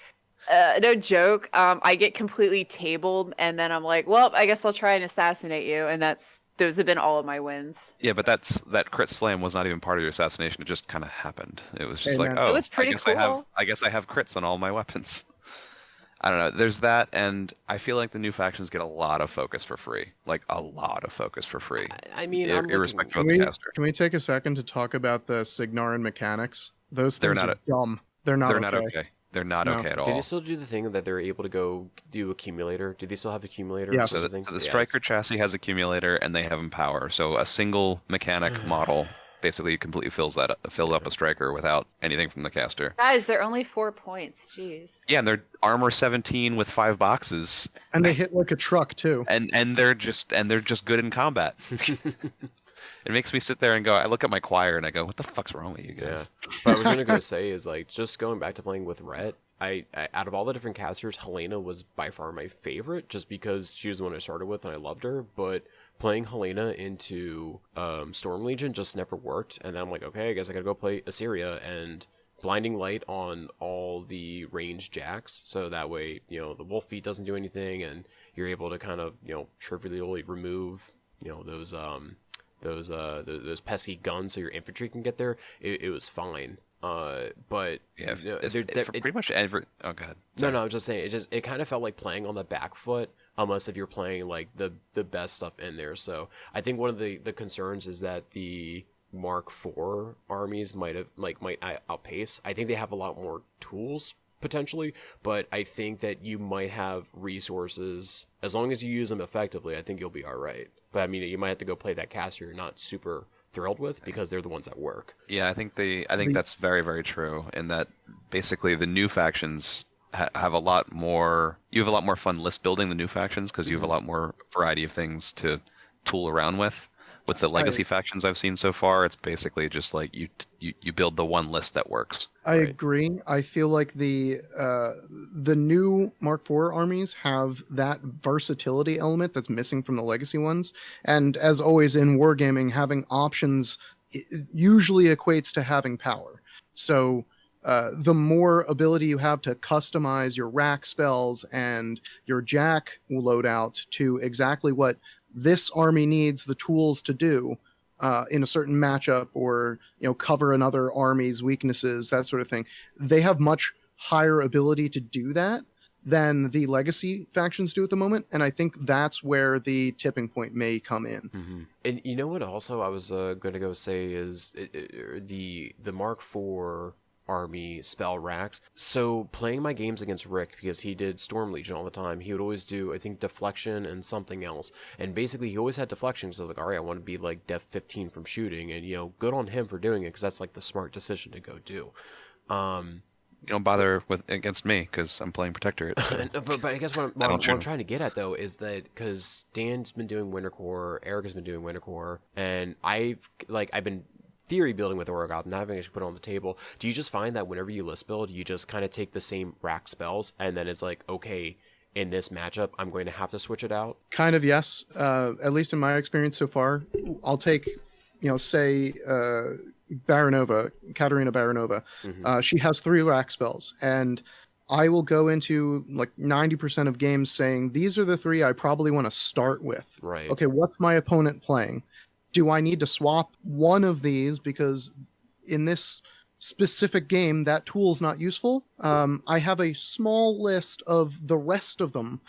no joke. I get completely tabled, and then I'm like, well, I guess I'll try and assassinate you, and those have been all of my wins. Yeah, but that crit slam was not even part of your assassination. It just kind of happened. It was just Hey, like, man. oh, It was pretty cool. I guess I have crits on all my weapons. I don't know. There's that, and I feel like the new factions get a lot of focus for free. Like a lot of focus for free. I mean, irrespective of Can the we, caster. can we take a second to talk about the Signarin mechanics? Those They're things not are dumb. They're not okay. They're not No. okay at Do all. they still do the thing that they're able to go do accumulator? Do they still have accumulator? Yes. So the striker chassis has accumulator, and they have empower. So a single mechanic model basically completely fills up a striker without anything from the caster. Guys, they're only 4 points. Jeez. Yeah, and they're armor 17 with 5 boxes, And they hit like a truck too. and they're just good in combat. It makes me sit there and go. I look at my choir and I go, "What the fuck's wrong with you guys?" Yeah. But I was gonna go say is like just going back to playing with Rhett. I out of all the different casters, Helena was by far my favorite, just because she was the one I started with and I loved her. But playing Helena into Storm Legion just never worked, and then I'm like, okay, I guess I gotta go play Assyria and blinding light on all the ranged jacks, so that way the wolf feet doesn't do anything, and you're able to kind of trivially remove those pesky guns so your infantry can get there. It was fine. But Yeah, for pretty much every. Oh, go ahead. no, I was just saying it kind of felt like playing on the back foot, unless if you're playing like the best stuff in there. So I think one of the concerns is that the Mark IV armies might outpace. I think they have a lot more tools potentially, but I think that you might have resources as long as you use them effectively. I think you'll be all right. But I mean, you might have to go play that caster you're not super thrilled with because they're the ones that work. Yeah, I think that's very, very true. In that basically the new factions have a lot more. You have a lot more fun list building the new factions because you have a lot more variety of things to tool around with. With the legacy factions I've seen so far, it's basically just like you build the one list that works. I agree. I feel like the new Mark IV armies have that versatility element that's missing from the legacy ones. And as always in wargaming, having options usually equates to having power. So the more ability you have to customize your rack spells and your jack loadout to exactly what this army needs the tools to do in a certain matchup, or cover another army's weaknesses, that sort of thing. They have much higher ability to do that than the legacy factions do at the moment, and I think that's where the tipping point may come in. And you know what? Also, I was going to go say is the Mark IV army spell racks. So playing my games against Rick, because he did Storm Legion all the time, he would always do, I think, deflection and something else. And basically he always had deflection, so like, all right, I want to be like def 15 from shooting, and good on him for doing it, because that's like the smart decision to go do. You don't bother with against me because I'm playing Protectorate. So. but I guess what I'm trying to get at though is that because Dan's been doing Winter Core, Erica's been doing Winter Core, and I've been theory building with Orgoth, and having actually put it on the table. Do you just find that whenever you list build, you just kind of take the same rack spells, and then it's like, okay, in this matchup, I'm going to have to switch it out? Kind of, yes. At least in my experience so far, I'll take, say, Baronova, Katarina Baronova. She has 3 rack spells, and I will go into like 90% of games saying, these are the 3 I probably want to start with. Right. Okay, what's my opponent playing? Do I need to swap one of these because in this specific game that tool's not useful? I have a small list of the rest of them.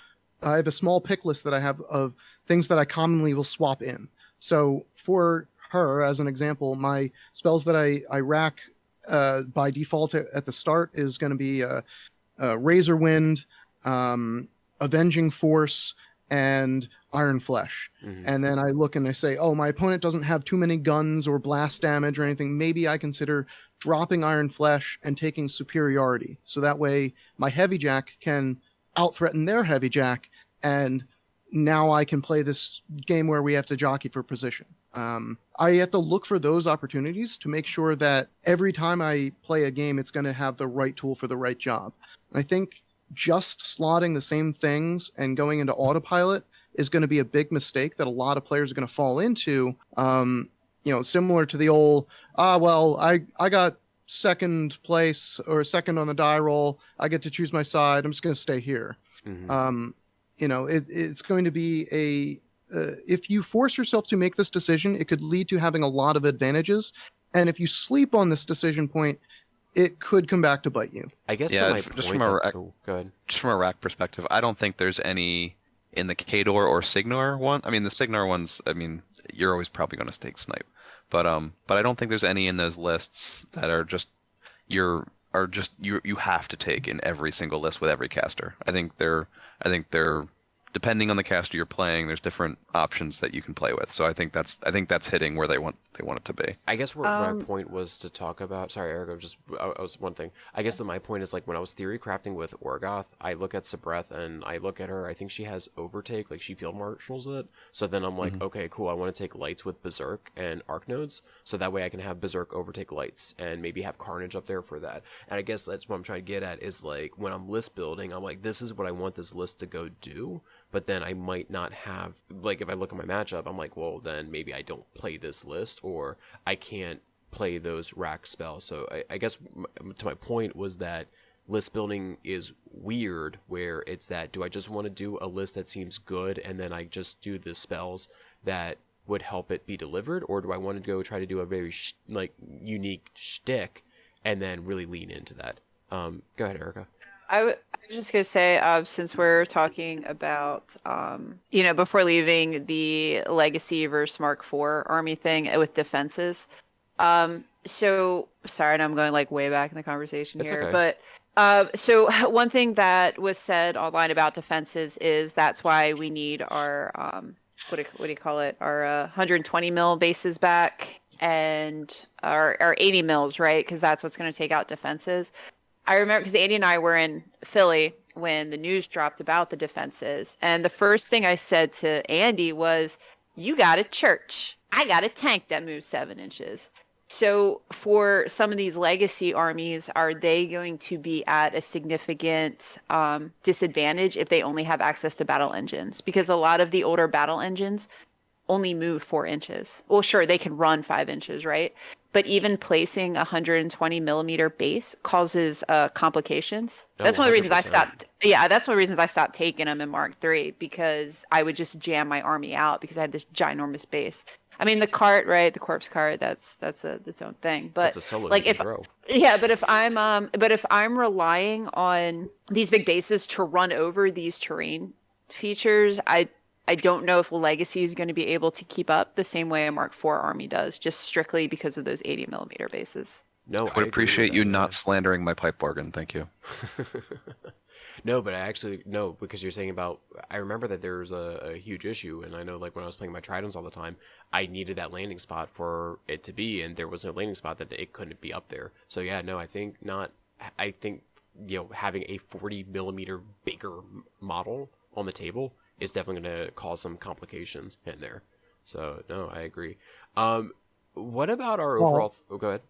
I have a small pick list that I have of things that I commonly will swap in. So for her, as an example, my spells that I rack by default at the start is going to be Razor Wind, Avenging Force, and Iron Flesh. And then I look and I say, oh, my opponent doesn't have too many guns or blast damage or anything. Maybe I consider dropping Iron Flesh and taking Superiority. So that way my Heavy Jack can out-threaten their Heavy Jack, and now I can play this game where we have to jockey for position. I have to look for those opportunities to make sure that every time I play a game, it's going to have the right tool for the right job. And I think just slotting the same things and going into autopilot is going to be a big mistake that a lot of players are going to fall into. Similar to the old, I got second place or second on the die roll. I get to choose my side. I'm just going to stay here. It's going to be if you force yourself to make this decision, it could lead to having a lot of advantages. And if you sleep on this decision point, it could come back to bite you. I guess just from a rack perspective, I don't think there's any in the Khador or Signor one. I mean, the Signor ones, you're always probably going to stake snipe, but I don't think there's any in those lists that are just you have to take in every single list with every caster. I think they're depending on the caster you're playing, there's different options that you can play with. So I think that's hitting where they want it to be. I guess what my point was to talk about. Sorry, Eric. I was one thing. I guess that my point is, like, when I was theory crafting with Orgoth, I look at Sabreth and I look at her. I think she has overtake, like she field marshals it. So then I'm like, okay, cool. I want to take lights with Berserk and Arc Nodes, so that way I can have Berserk overtake lights and maybe have Carnage up there for that. And I guess that's what I'm trying to get at is, like, when I'm list building, I'm like, this is what I want this list to go do. But then I might not have, like, if I look at my matchup, I'm like, well, then maybe I don't play this list, or I can't play those rack spells. So I guess to my point was that list building is weird, where it's that, do I just want to do a list that seems good and then I just do the spells that would help it be delivered, or do I want to go try to do a very unique shtick and then really lean into that? Go ahead, Erica. I was just going to say, since we're talking about, before leaving the Legacy versus Mark IV army thing with defenses. So, sorry, and I'm going like way back in the conversation here. Okay. But so one thing that was said online about defenses is that's why we need our, what do you call it? Our 120 mil bases back and or 80 mils, right? Because that's what's going to take out defenses. I remember because Andy and I were in Philly when the news dropped about the defenses, and the first thing I said to Andy was, "You got a church. I got a tank that moves 7 inches." So for some of these legacy armies, are they going to be at a significant disadvantage if they only have access to battle engines? Because a lot of the older battle engines only move 4 inches. Well, sure, they can run 5 inches, right? But even placing a 120 millimeter base causes complications. Oh, That's one of the reasons I 100%. stopped. Yeah, that's one of the reasons I stopped taking them in Mark III, because I would just jam my army out because I had this ginormous base. I mean, the cart, right? The corpse cart, that's its own thing. But That's a solo like you if can throw. yeah, but if I'm relying on these big bases to run over these terrain features, I don't know if Legacy is going to be able to keep up the same way a Mark IV army does, just strictly because of those 80 millimeter bases. No, I agree would with appreciate that, you yeah. not slandering my pipe bargain. Thank you. No, but I actually no, because you're saying about. I remember that there's a huge issue, and I know like when I was playing my Tridents all the time, I needed that landing spot for it to be, and there was no landing spot that it couldn't be up there. So yeah, no, I think not. I think having a 40 millimeter bigger model on the table is definitely going to cause some complications in there. So no, I agree. What about our Well, overall? Oh, go ahead.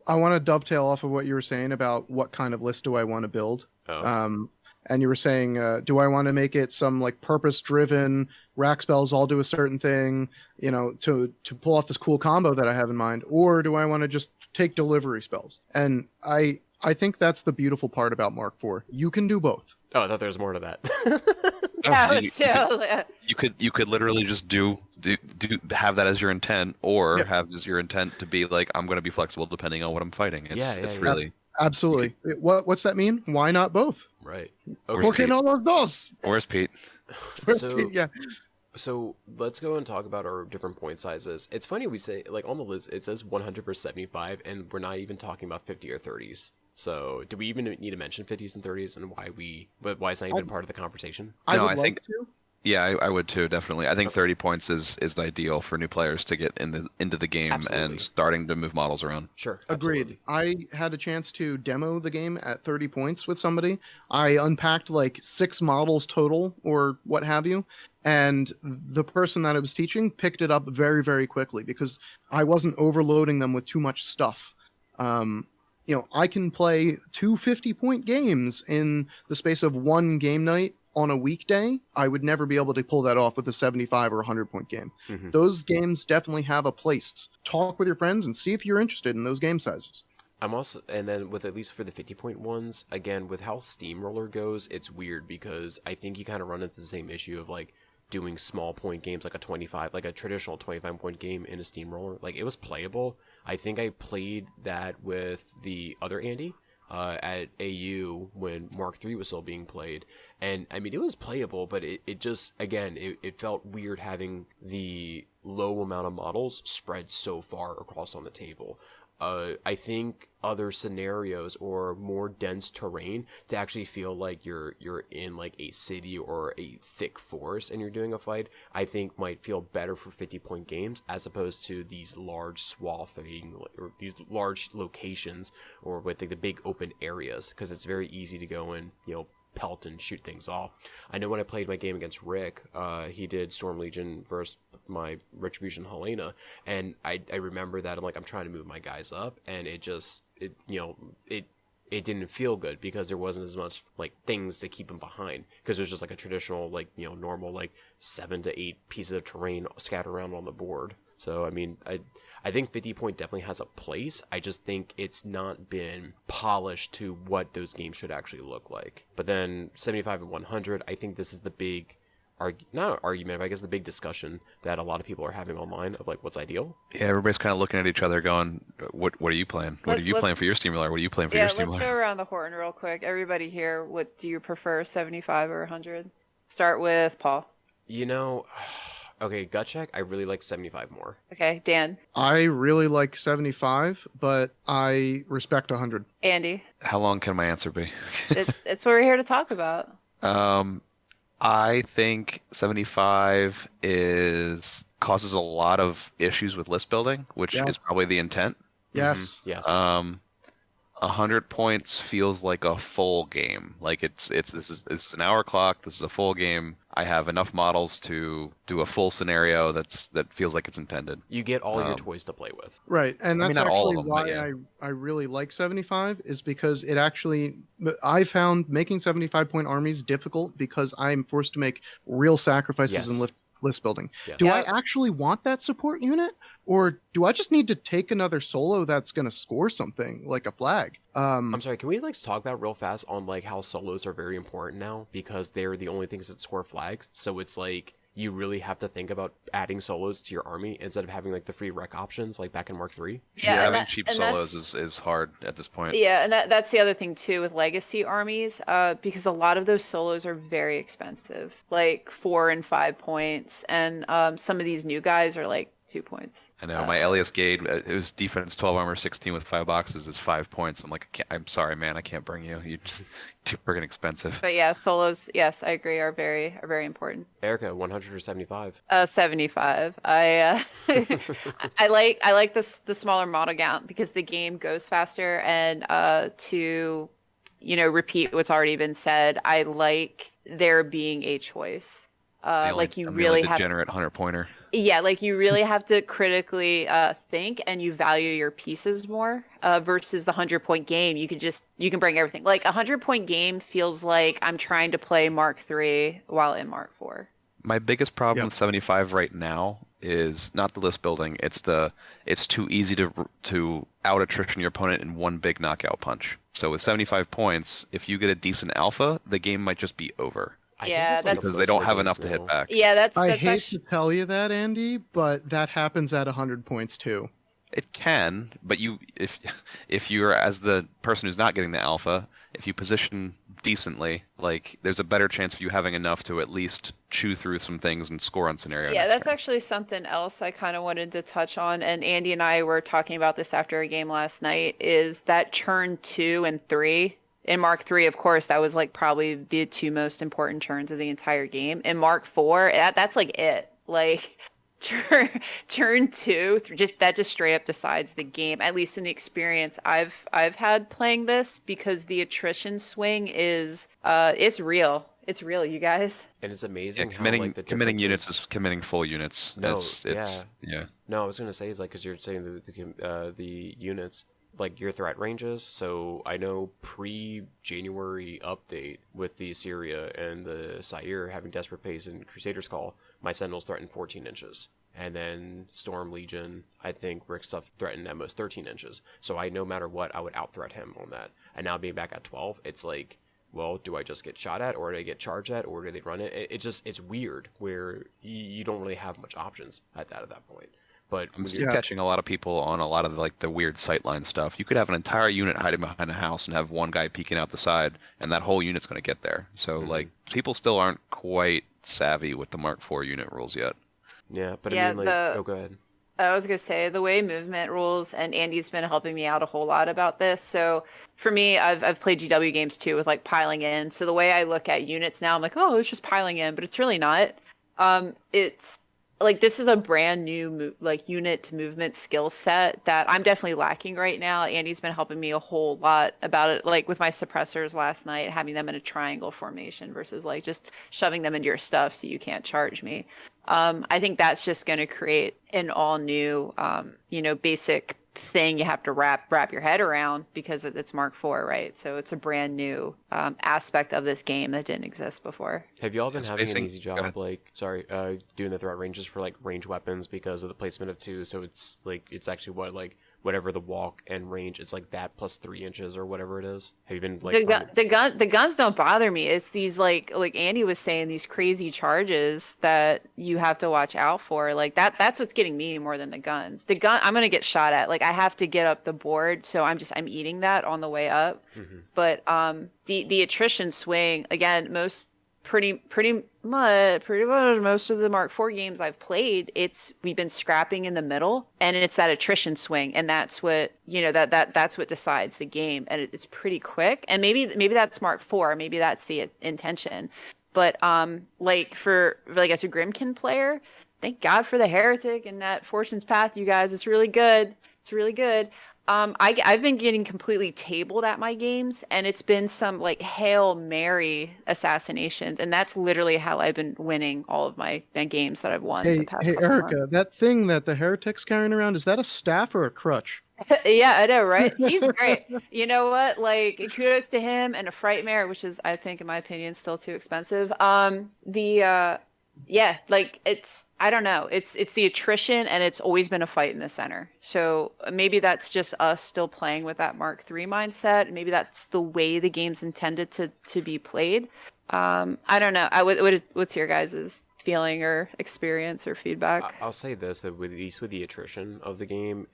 I want to dovetail off of what you were saying about what kind of list do I want to build. Oh. And you were saying, do I want to make it some like purpose-driven rack spells all do a certain thing, to pull off this cool combo that I have in mind, or do I want to just take delivery spells? And I think that's the beautiful part about Mark IV. You can do both. Oh, I thought there was more to that. Yeah, you- still. You could literally just have that as your intent, or Yep. have as your intent to be like, I'm going to be flexible depending on what I'm fighting. It's really Absolutely. What's that mean? Why not both? Right. Where's ¿Por qué Pete? no los dos? Where's Pete? So, Yeah. so let's go and talk about our different point sizes. It's funny we say like on the list it says 100 versus 75, and we're not even talking about 50 or 30s. So do we even need to mention 50s and 30s and why it's not even part of the conversation? I No, would I like think- to. Yeah, I would too, definitely. I think 30 points is ideal for new players to get into the game Absolutely. and starting to move models around. Sure. Agreed. absolutely. I had a chance to demo the game at 30 points with somebody. I unpacked like 6 models total or what have you. And the person that I was teaching picked it up very, very quickly because I wasn't overloading them with too much stuff. I can play 2 50-point games in the space of one game night on a weekday. I would never be able to pull that off with a 75 or 100-point game. Mhm. Those games definitely have a place. Talk with your friends and see if you're interested in those game sizes. I'm also, and then with at least for the 50-point ones, again, with how Steamroller goes, it's weird because I think you kind of run into the same issue of like doing small point games like a traditional 25-point game in a Steamroller. Like it was playable. I think I played that with the other Andy at AU when Mark III was still being played. And I mean, it was playable, but it just, again, it felt weird having the low amount of models spread so far across on the table. I think other scenarios or more dense terrain to actually feel like you're in like a city or a thick forest and you're doing a fight, I think might feel better for 50-point games as opposed to these large swathing or these large locations or with like the big open areas, because it's very easy to go and pelt and shoot things off. I know when I played my game against Rick, he did Storm Legion versus my Retribution Helena, and I remember that I'm trying to move my guys up, and it didn't feel good because there wasn't as much like things to keep them behind, because it was just like a traditional normal like 7 to 8 pieces of terrain scattered around on the board. So I mean, I think 50-point definitely has a place. I just think it's not been polished to what those games should actually look like. But then 75 and 100, I think this is the big not argument, but I guess the big discussion that a lot of people are having online of like what's ideal. Yeah, everybody's kind of looking at each other going, what are you playing? What are you playing for your Steamroller? What are you playing for your Let's Steamroller? go around the horn real quick. Everybody here, what do you prefer, 75 or 100? Start with Paul. Okay, gut check, I really like 75 more. Okay, Dan. I really like 75, but I respect 100. Andy. How long can my answer be? It's what we're here to talk about. I think 75 causes a lot of issues with list building, which Yes. is probably the intent. Yes. Yes. 100 points feels like a full game. Like this is an hour clock. This is a full game. I have enough models to do a full scenario that feels like it's intended. You get all your toys to play with. Right, and I mean, that's not all actually of them, but why yeah. I really like 75 is because it actually I found making 75-point armies difficult because I'm forced to make real sacrifices in Yes. list building. Yes. Do I actually want that support unit, or do I just need to take another solo that's going to score something like a flag? I'm sorry, can we like talk about real fast on like how solos are very important now because they're the only things that score flags. So it's like you really have to think about adding solos to your army instead of having like the free rec options like back in Mark 3. Yeah, and having that- cheap and solos that's- is hard at this point. Yeah, and that's the other thing too with legacy armies, because a lot of those solos are very expensive, like 4 and 5 points, and some of these new guys are like 2 points. I know my Elias Gade, it was defense 12 armor 16 with 5 boxes is 5 points. I'm like, I'm sorry, man, I can't bring you. You're just too friggin' expensive. But yeah, solos, yes, I agree, are very important. Erica, 100 or 75? 75. I I like the smaller model count because the game goes faster, and to repeat what's already been said, I like there being a choice. Like you I'm really the have, degenerate 100-pointer. yeah, like you really have to critically think, and you value your pieces more versus the 100-point game. You can bring everything. Like a 100-point game feels like I'm trying to play Mark 3 while in Mark 4. My biggest problem Yep. with 75 right now is not the list building. It's too easy to out attrition your opponent in one big knockout punch. So with 75 points, if you get a decent alpha, the game might just be over Yeah, like that's- because most they don't of the have games enough to hit now. back. Yeah, that's I hate actually, to tell you that, Andy, but that happens at 100 points too. It can, but if you're as the person who's not getting the alpha, if you position decently, like there's a better chance of you having enough to at least chew through some things and score on scenario. yeah, next that's turn. actually something else I kind of wanted to touch on. And Andy and I were talking about this after a game last night, is that turn 2 and 3. In Mark 3, of course, that was like probably the 2 most important turns of the entire game. In Mark 4, that's like it. Like turn 2 just straight up decides the game, at least in the experience I've had playing this, because the attrition swing is it's real. It's real, you guys. And it's Yeah, amazing how committing like the committing units differences- is committing full units. No, Yeah. No, I was gonna say it's like because you're saying the units like your threat ranges. So I know pre-January update with the Assyria and the Sire having Desperate Pace and Crusader's Call, my Sentinels threatened 14 inches. And then Storm Legion, I think Rick stuff threatened at most 13 inches. So no matter what, I would out-threat him on that. And now being back at 12, it's like, well, do I just get shot at, or do I get charged at, or do they run it? It's weird where you don't really have much options at that point. But I'm when still you're- catching a lot of people on a lot of like the weird sightline stuff. You could have an entire unit hiding behind a house and have one guy peeking out the side, and that whole unit's going to get there. So like people still aren't quite savvy with the Mark IV unit rules yet. yeah, but Yeah, I mean, like, oh, go ahead. I was gonna say the way movement rules, and Andy's been helping me out a whole lot about this. So for me, I've played GW games too with like piling in. So the way I look at units now, I'm like, oh, it's just piling in, but it's really not. It's like this is a brand new like unit movement skill set that I'm definitely lacking right now. Andy's been helping me a whole lot about it, like with my suppressors last night, having them in a triangle formation versus like just shoving them into your stuff so you can't charge me. I think that's just going to create an all new, basic thing you have to wrap your head around because it's Mark IV, right? So it's a brand new aspect of this game that didn't exist before. Have y'all been having an spacing- easy go ahead. job, like, doing the threat ranges for like range weapons because of the placement of 2? So it's like it's actually whatever the walk and range, it's like that plus 3 inches or whatever it is. Have you been like The guns don't bother me. It's these like Andy was saying, these crazy charges that you have to watch out for. Like that's what's getting me more than the guns. The gun I'm gonna get shot at. Like I have to get up the board, so I'm eating that on the way up. Mhm. But the attrition swing again, pretty much most of the Mark IV games I've played, we've been scrapping in the middle, and it's that attrition swing, and that's what that's what decides the game, and it's pretty quick. And maybe that's Mark IV, maybe that's the intention. but like as a Grimkin player, thank God for the Heretic and that Fortune's Path, you guys. It's really good. It's really good. I've been getting completely tabled at my games, and it's been some like Hail Mary assassinations, and that's literally how I've been winning all of my games that I've won the Hey, past hey, couple Erica, months. that thing that the heretic's carrying around, is that a staff or a crutch? Yeah, I know, right? He's great. You know what? Like, kudos to him and a Frightmare, which is, I think, in my opinion, still too expensive. Yeah, like I don't know. It's the attrition, and it's always been a fight in the center. So maybe that's just us still playing with that Mark III mindset. Maybe that's the way the game's intended to be played. I don't know. What's your guys' feeling or experience or feedback? I'll say this, that with at least with the attrition of the game,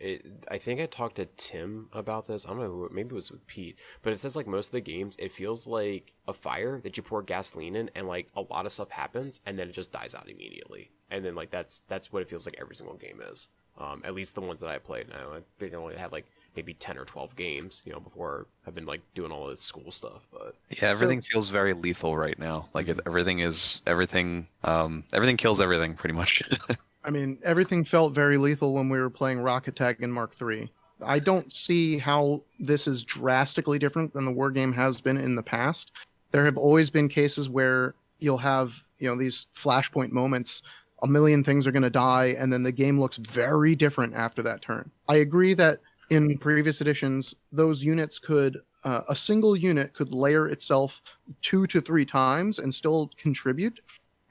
I think I talked to Tim about this. I don't know, maybe it was with Pete, but it says like most of the games, it feels like a fire that you pour gasoline in, and like a lot of stuff happens, and then it just dies out immediately. And then like that's what it feels like every single game is. At least the ones that I played. Now I think I only had like maybe 10 or 12 games, before I've been like doing all this school stuff. But Yeah, everything feels very lethal right now. Like everything kills everything pretty much. I mean, everything felt very lethal when we were playing Rocket Tag in Mark III. I don't see how this is drastically different than the war game has been in the past. There have always been cases where you'll have, these flashpoint moments. A million things are going to die, and then the game looks very different after that turn. I agree that in previous editions, those units a single unit could layer itself 2 to 3 times and still contribute.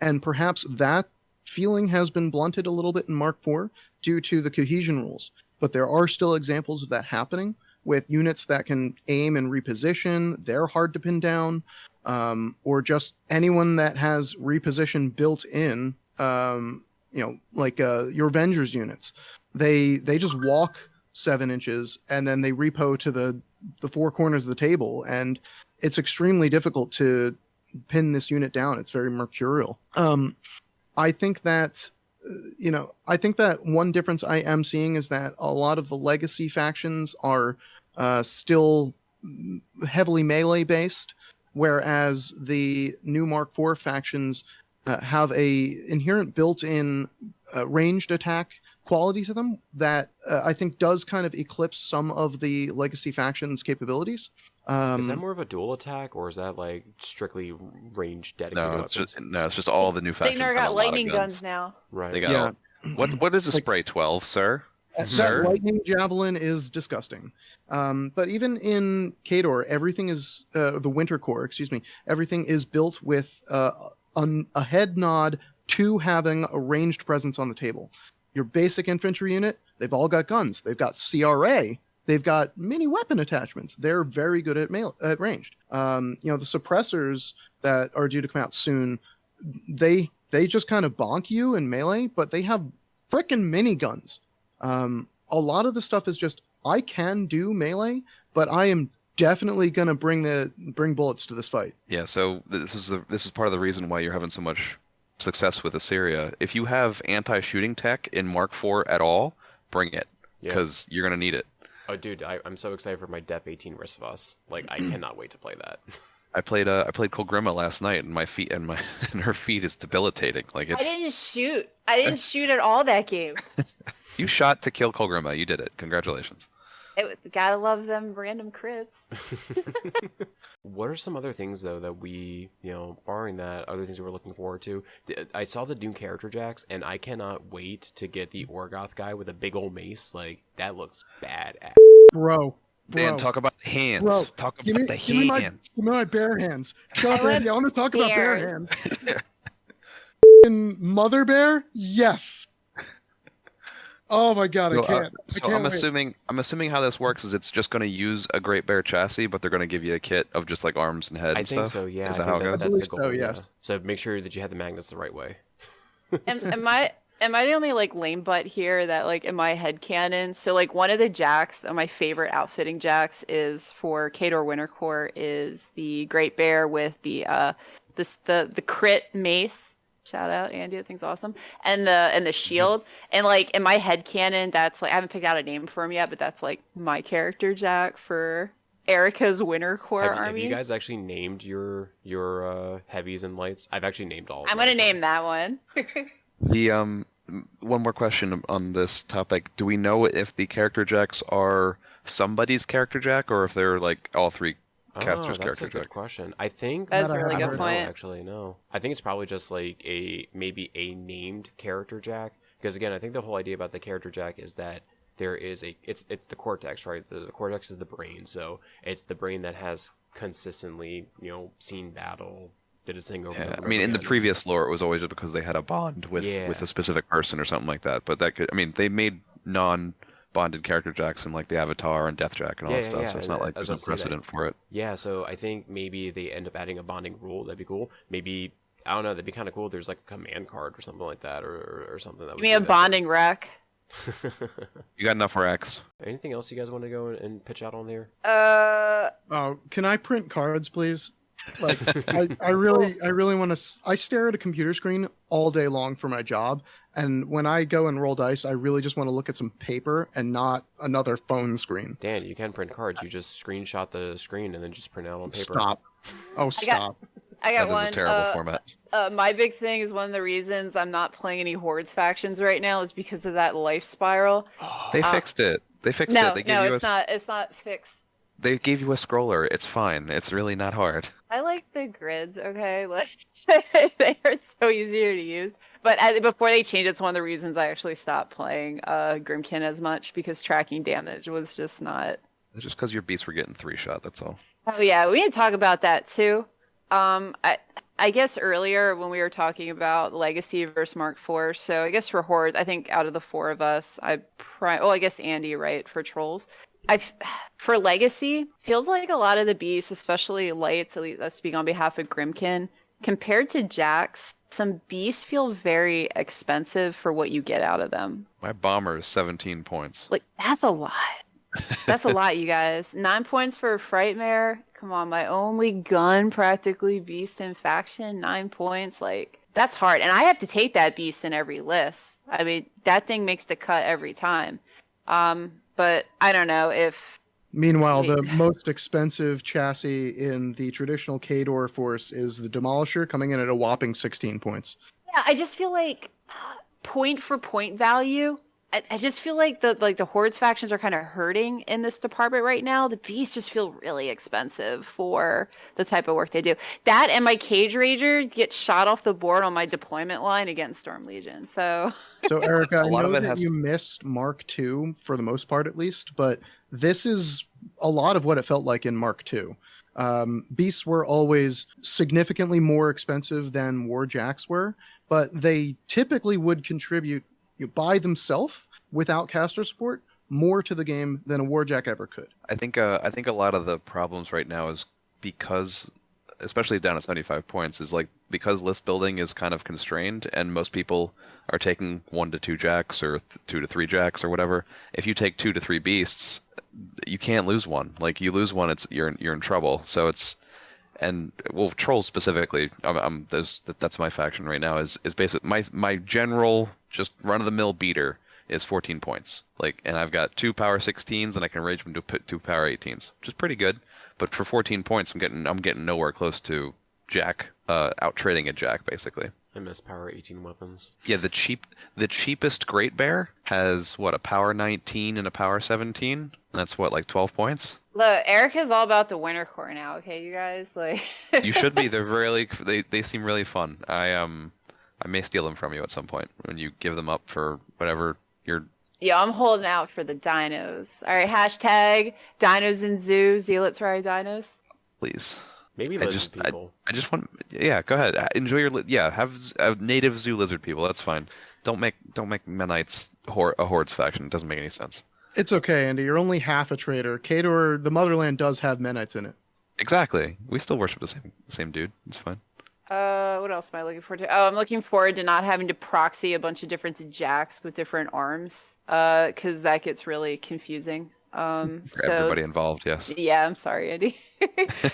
And perhaps that feeling has been blunted a little bit in Mark IV due to the cohesion rules. But there are still examples of that happening with units that can aim and reposition. They're hard to pin down. Or just anyone that has reposition built in, like your Avengers units. They just walk 7 inches and then they repo to the 4 corners of the table, and it's extremely difficult to pin this unit down. It's very mercurial. I think that one difference I am seeing is that a lot of the legacy factions are still heavily melee based, whereas the new Mark IV factions have a inherent built-in ranged attack quality to them that I think does kind of eclipse some of the legacy factions' capabilities. Is that more of a dual attack, or is that like strictly range dedicated weapons? It's just all the new factions. They have got a lot of lightning guns now. Right. They got what is a spray 12, sir? That lightning javelin is disgusting. But even in Khador, everything is the Winter Corps. Excuse me. Everything is built with a head nod to having a ranged presence on the table. Your basic infantry unit, they've all got guns. They've got CRA. They've got mini weapon attachments. They're very good at ranged. The suppressors that are due to come out soon, they just kind of bonk you in melee, but they have frickin' miniguns. A lot of the stuff is just, I can do melee, but I am definitely gonna bring bullets to this fight. Yeah, so this is part of the reason why you're having so much success with Assyria. If you have anti-shooting tech in Mark IV at all, bring it, because you're gonna need it. Oh, dude, I'm so excited for my Def 18 Risvas. Like, I cannot wait to play that. I played Kolgrima last night, and my feet and her feet is debilitating. Like it's. I didn't shoot at all that game. You shot to kill Kolgrima. You did it. Congratulations. Gotta love them random crits. What are some other things, though, that we, barring that, other things we're looking forward to? I saw the Doom character jacks, and I cannot wait to get the Orgoth guy with a big old mace. Like, that looks badass. Bro. Man, talk about hands. Bro, talk about the hands. Give me my bare hands. Shut up, Andy. I want to talk about bare hands. Mother bear? Yes. Oh my god, I can't. I'm assuming how this works is it's just going to use a Great Bear chassis, but they're going to give you a kit of just like arms and head and stuff. I think so, yeah. Is that how it goes? That's the goal, yes. Yeah. So make sure that you have the magnets the right way. Am I the only like lame butt here that like in my head canon? So like one of the jacks, my favorite outfitting jacks is for Khador Winter Corps is the Great Bear with the crit mace. Shout out Andy, that thing's awesome. And the shield. And like in my head canon, that's like I haven't picked out a name for him yet, but that's like my character jack for Erica's Winter Corps Have army. you guys actually named your heavies and lights? I've actually named all of I'm them. gonna name that one. The one more question on this topic. Do we know if the character jacks are somebody's character jack or if they're like all three casters' That's a character good jack? question. I think That's a That I really I haven't good don't know point. actually. No, I think it's probably just like maybe a named character jack. Because again, I think the whole idea about the character jack is that there is it's the cortex, right? The cortex is the brain, so it's the brain that has consistently seen battle, did its thing over and Yeah, over I mean, in the again. previous lore, it was always because they had a bond with Yeah. a specific person or something like that. But that could, I mean, they made non-bonded character jacks in like the Avatar and Death Jack and all Yeah, that yeah, stuff. yeah. So it's and not I like was there's no about to say that. precedent for it. Yeah, so I think maybe they end up adding a bonding rule. That'd be cool. Maybe I don't know. That'd be kind of cool if there's like a command card or something like that, or something that Give would me do a that. bonding wreck. You got enough racks? Anything else you guys want to go and pitch out on there? Oh, can I print cards, please? Like, I really want to. I stare at a computer screen all day long for my job, and when I go and roll dice, I really just want to look at some paper and not another phone screen. Dan, you can print cards. You just screenshot the screen and then just print it out on paper. Stop. Oh, stop. I got That is one. a terrible format. My big thing is one of the reasons I'm not playing any Hordes factions right now is because of that life spiral. They fixed it. They fixed No, it. They gave no, you it's not. It's not fixed. They gave you a scroller. It's fine. It's really not hard. I like the grids. Okay, they are so easier to use. But before they changed, it's one of the reasons I actually stopped playing Grimkin as much because tracking damage was just not. It's just because your beasts were getting 3-shot. That's all. Oh yeah, we need to talk about that too. I guess earlier when we were talking about Legacy versus Mark IV, so I guess for Hordes, I think out of the four of us, I guess Andy, right, for Trolls. For Legacy, feels like a lot of the beasts, especially lights, at least I speak on behalf of Grimkin, compared to Jax, some beasts feel very expensive for what you get out of them. My bomber is 17 points. Like, that's a lot. That's a lot, you guys. 9 points for a Frightmare. Come on, my only gun, practically beast in faction. 9 points. Like, that's hard. And I have to take that beast in every list. I mean, that thing makes the cut every time. But I don't know if. Meanwhile, the most expensive chassis in the traditional Khador force is the Demolisher, coming in at a whopping 16 points. Yeah, I just feel like point for point value. I just feel like the Hordes factions are kind of hurting in this department right now. The beasts just feel really expensive for the type of work they do. That and my Cage Rager gets shot off the board on my deployment line against Storm Legion. So Erica, I lot know of it that has you missed Mark II for the most part, at least, but this is a lot of what it felt like in Mark II. Beasts were always significantly more expensive than Warjacks were, but they typically would contribute by themselves without caster support more to the game than a Warjack ever could. I think a lot of the problems right now is because, especially down at 75 points, is like because list building is kind of constrained and most people are taking 1 to 2 jacks or 2 to 3 jacks or whatever. If you take 2 to 3 beasts, you can't lose one. Like you lose one, you're in trouble. So it's trolls specifically. That's my faction right now. Is basically my general just run of the mill beater is 14 points. Like, and I've got 2 power 16s and I can range them to 2 power 18s, which is pretty good. But for 14 points, I'm getting nowhere close to Jack, out trading a Jack basically. I miss power 18 weapons. Yeah, the cheapest Great Bear has what, a power 19 and a power 17, and that's what, like 12 points. look, Erica's all about the Winter Core now. Okay, you guys, like. You should be. They're really they seem really fun. I may steal them from you at some point when you give them up for whatever you're. Yeah, I'm holding out for the dinos. All right, hashtag dinos in zoo. Zealots ride dinos. Please. Maybe I lizard people. I just want. Yeah, go ahead. Enjoy your. Have native zoo lizard people. That's fine. Don't make Menites a hordes faction. It doesn't make any sense. It's okay, Andy. You're only half a traitor. Khador, the motherland, does have Menites in it. Exactly. We still worship the same dude. It's fine. What else am I looking forward to? Oh, I'm looking forward to not having to proxy a bunch of different jacks with different arms. Because that gets really confusing. For everybody involved, yes. Yeah, I'm sorry, Andy.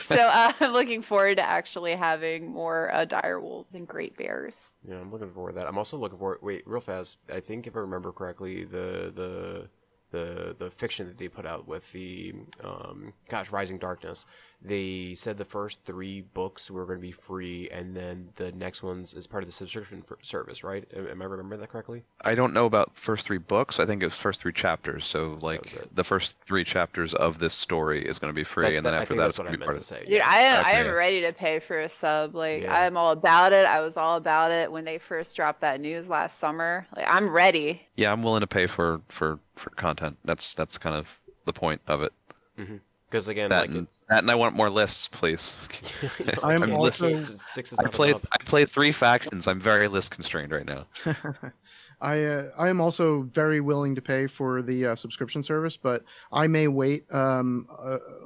So I'm looking forward to actually having more dire wolves and great bears. Yeah, I'm looking forward to that. I'm also looking forward. Wait, real fast. I think if I remember correctly, the the fiction that they put out with the Rising Darkness. They said the first 3 books were going to be free, and then the next ones is part of the subscription service, right? Am I remembering that correctly? I don't know about first 3 books. I think it was first 3 chapters. So like the first 3 chapters of this story is going to be free, and then after that it's going to be part of. Dude, I am ready to pay for a sub. Like I'm all about it. I was all about it when they first dropped that news last summer. Like I'm ready. Yeah, I'm willing to pay for content. That's kind of the point of it. Because again, and I want more lists, please. I'm also 6 is I not enough. played 3 factions. I'm very list constrained right now. I am also very willing to pay for the subscription service, but I may wait a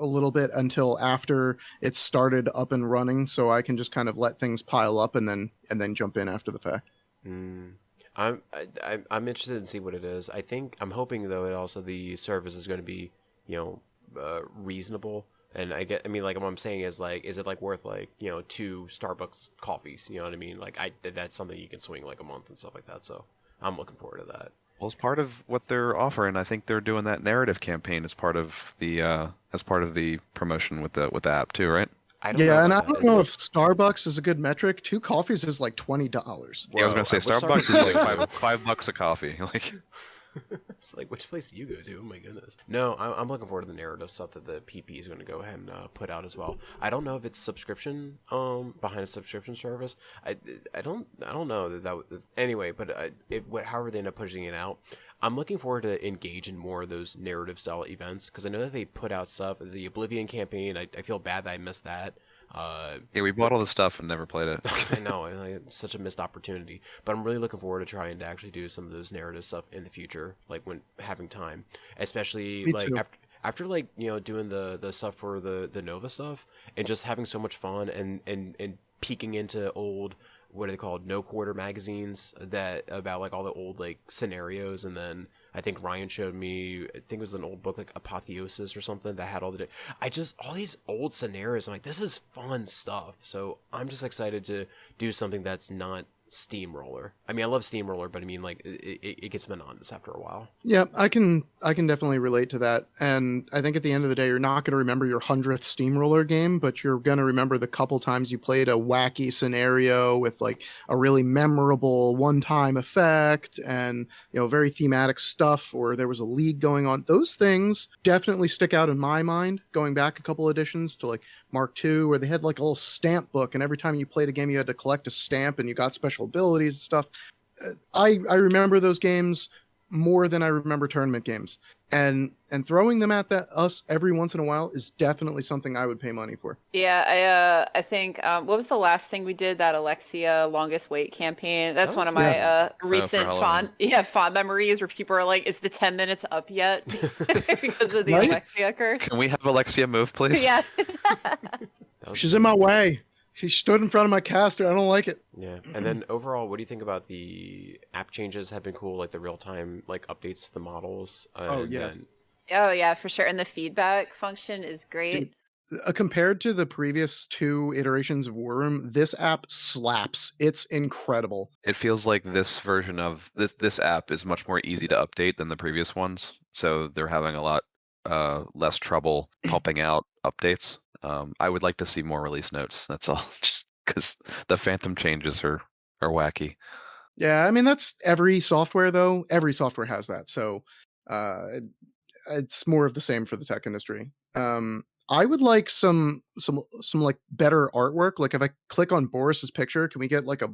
little bit until after it's started up and running, so I can just kind of let things pile up and then jump in after the fact. I'm interested in see what it is. I'm hoping though it also the service is going to be reasonable. And like what I'm saying is like, is it like worth like 2 Starbucks coffees? You know what I mean? Like that's something you can swing like a month and stuff like that. So I'm looking forward to that. Well, as part of what they're offering, I think they're doing that narrative campaign as part of the promotion with the app too, right? I don't know if Starbucks is a good metric. 2 coffees is like $20. Yeah, I was gonna say Starbucks is like $5 a coffee. Like, it's like, which place do you go to? Oh my goodness. No, I'm looking forward to the narrative stuff that the PP is going to go ahead and put out as well. I don't know if it's subscription behind a subscription service. I don't know that anyway. But however they end up pushing it out, I'm looking forward to engage in more of those narrative style events because I know that they put out stuff. The Oblivion campaign. I feel bad that I missed that. Yeah, we bought all the stuff and never played it. I know, it's such a missed opportunity. But I'm really looking forward to trying to actually do some of those narrative stuff in the future, like when having time, especially like after like doing the stuff for the Nova stuff and just having so much fun and peeking into old, what are they called, no quarter magazines that about like all the old like scenarios. And then I think Ryan showed me, I think it was an old book like Apotheosis or something that had all these old scenarios. I'm like, this is fun stuff. So I'm just excited to do something that's not Steamroller. I mean, I love Steamroller, but I mean, like, it gets monotonous after a while. Yeah, I can definitely relate to that. And I think at the end of the day, you're not going to remember your 100th Steamroller game, but you're going to remember the couple times you played a wacky scenario with like a really memorable one-time effect and very thematic stuff, or there was a league going on. Those things definitely stick out in my mind. Going back a couple editions to like Mark II, where they had like a little stamp book, and every time you played a game, you had to collect a stamp, and you got special abilities and stuff. I remember those games more than I remember tournament games, and throwing them at us every once in a while is definitely something I would pay money for. Yeah, I think what was the last thing we did? That Alexia Longest Wait campaign. That's one of my recent fond memories where people are like, "Is the 10 minutes up yet?" because of the Alexia curse. Can we have Alexia move, please? Yeah. She's in my way. She stood in front of my caster. I don't like it. Yeah. And then overall, what do you think about the app changes? Have been cool, like the real time like updates to the models. Oh yeah, for sure. And the feedback function is great. Dude, compared to the previous 2 iterations of War Room, this app slaps. It's incredible. It feels like this version of this app is much more easy to update than the previous ones. So they're having a lot less trouble popping out updates. I would like to see more release notes. That's all. Just because the phantom changes are wacky. Yeah, I mean that's every software though. Every software has that. So it's more of the same for the tech industry. I would like some like better artwork. Like if I click on Boris's picture, can we get like a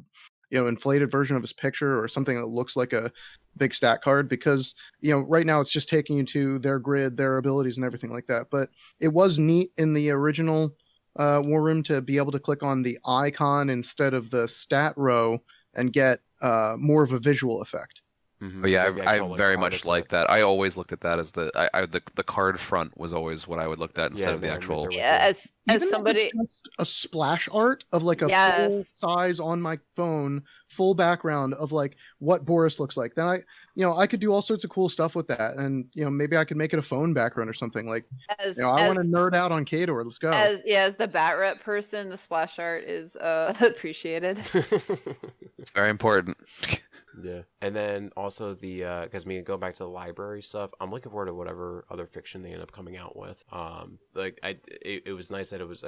inflated version of his picture or something that looks like a big stat card? Because right now it's just taking you to their grid, their abilities and everything like that. But it was neat in the original War Room to be able to click on the icon instead of the stat row and get more of a visual effect. Mm-hmm. But yeah, I very much like that. I always looked at that as the card front was always what I would look at instead of the actual. Yeah, as somebody, a splash art of like a full size on my phone, full background of like what Boris looks like. Then I could do all sorts of cool stuff with that, and maybe I could make it a phone background or something. Like I want to nerd out on Kador. Let's go. As the bat rep person, the splash art is appreciated. It's very important. Yeah, and then also the because go back to the library stuff. I'm looking forward to whatever other fiction they end up coming out with. It was nice that it was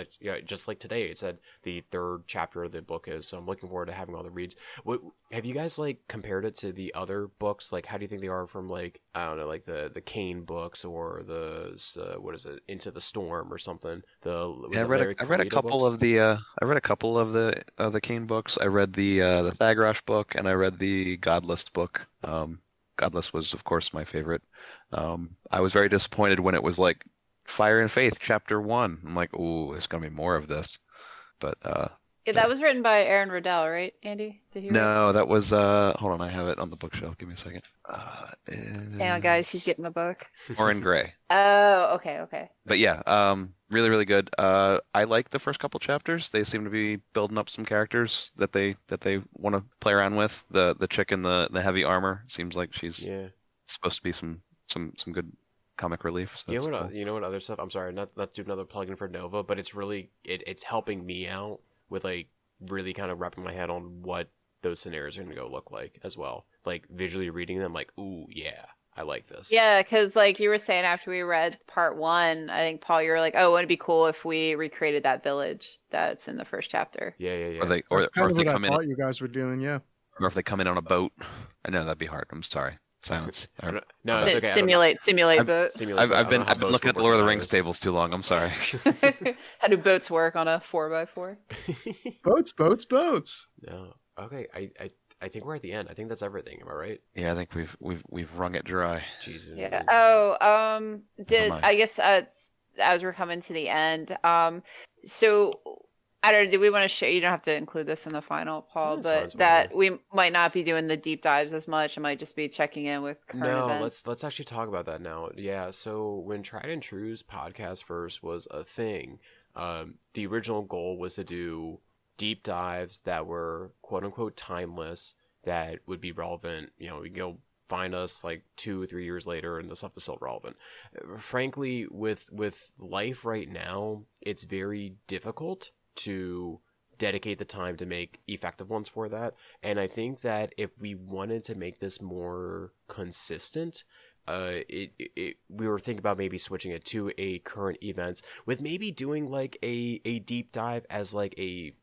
just like today. It said the third chapter of the book is. So I'm looking forward to having all the reads. What have you guys like compared it to the other books? Like, how do you think they are from like I don't know, like the Kane books or the what is it, Into the Storm or something? I read a couple of the Kane books. I read the Thagrosh book, and I read the Godless book. Godless was, of course, my favorite. I was very disappointed when it was like Fire and Faith, Chapter 1. I'm like, ooh, there's gonna be more of this. But Yeah, that was written by Aaron Riddell, right, Andy? Did he write? no, that was hold on, I have it on the bookshelf. Give me a second. Hang on, guys, he's getting the book. Oren Gray. Oh, okay. But yeah, really, really good. I like the first couple chapters. They seem to be building up some characters that they want to play around with. The chick in the heavy armor seems like she's supposed to be some good comic relief. So you know what other stuff? I'm sorry, not to do another plug-in for Nova, but it's really it's helping me out with like really kind of wrapping my head on what those scenarios are going to go look like as well. Like visually reading them, like, ooh, yeah, I like this. Yeah, because like you were saying after we read part 1, I think, Paul, you were like, oh, wouldn't it be cool if we recreated that village that's in the first chapter? Yeah. Or if they come in, you guys were doing, yeah. or if they come in on a boat. I know that'd be hard. I'm sorry. Silence. No, it's okay. Simulate boat. I've been looking at the Lord of the Rings tables too long. I'm sorry. How do boats work on a 4x4? Boats. No. Okay. I think we're at the end. I think that's everything. Am I right? Yeah, I think we've wrung it dry. Jesus. Yeah. Oh, I guess as we're coming to the end, so I don't know, do we want to share? You don't have to include this in the final, Paul, but that we might not be doing the deep dives as much. It might just be checking in with current events. Let's actually talk about that now. Yeah, so when Tried and True's podcast first was a thing, the original goal was to do deep dives that were quote unquote timeless, that would be relevant. You know, we can go find us like 2 or 3 years later and the stuff is still relevant. Frankly, with life right now, it's very difficult to dedicate the time to make effective ones for that. And I think that if we wanted to make this more consistent, we were thinking about maybe switching it to a current events, with maybe doing like a deep dive as like a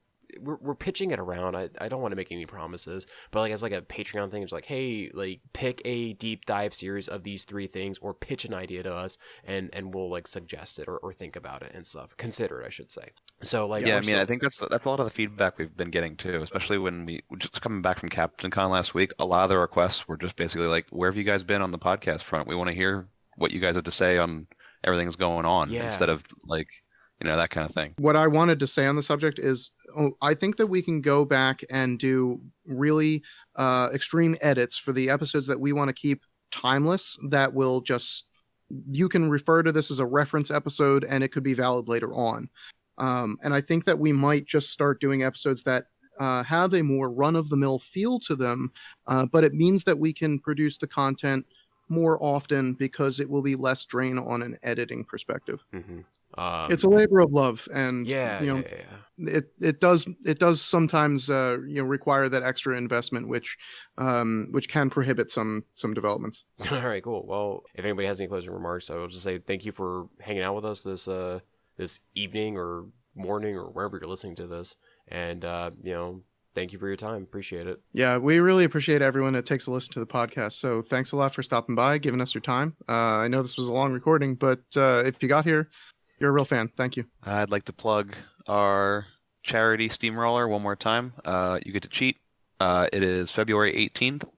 we're pitching it around. I don't want to make any promises, but like as like a Patreon thing, it's like, hey, like pick a deep dive series of these 3 things, or pitch an idea to us, and we'll like suggest it or think about it and stuff. Consider it, I should say. So like yeah, I mean, I think that's a lot of the feedback we've been getting too, especially when we just coming back from Captain Con last week. A lot of the requests were just basically like, where have you guys been on the podcast front? We want to hear what you guys have to say on everything that's going on, instead of like, that kind of thing. What I wanted to say on the subject is, I think that we can go back and do really extreme edits for the episodes that we want to keep timeless, that will just, you can refer to this as a reference episode and it could be valid later on. And I think that we might just start doing episodes that have a more run-of-the-mill feel to them, but it means that we can produce the content more often because it will be less drain on an editing perspective. Mm-hmm. It's a labor of love, and it does sometimes require that extra investment, which can prohibit some developments. All right, cool. Well, if anybody has any closing remarks, I will just say thank you for hanging out with us this evening or morning or wherever you're listening to this, and thank you for your time. Appreciate it. Yeah, we really appreciate everyone that takes a listen to the podcast. So thanks a lot for stopping by, giving us your time. I know this was a long recording, but if you got here, you're a real fan. Thank you. I'd like to plug our charity steamroller one more time. You get to cheat. It is February 18th.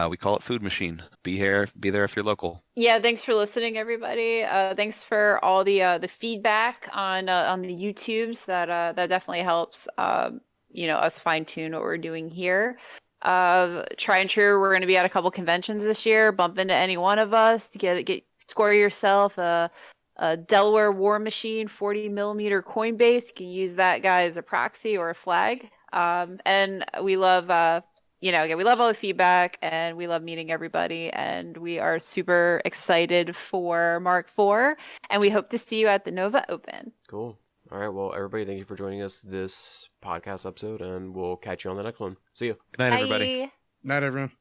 We call it Food Machine. Be there if you're local. Yeah, thanks for listening, everybody. Thanks for all the feedback on the YouTubes. That definitely helps. Us fine tune what we're doing here. Try and True, we're going to be at a couple conventions this year. Bump into any one of us to score yourself a Delaware War Machine 40mm Coinbase. You can use that guy as a proxy or a flag. And we love, we love all the feedback, and we love meeting everybody. And we are super excited for Mark IV, and we hope to see you at the Nova Open. Cool. All right. Well, everybody, thank you for joining us this podcast episode, and we'll catch you on the next one. See you. Good night, everybody. Bye. Night, everyone.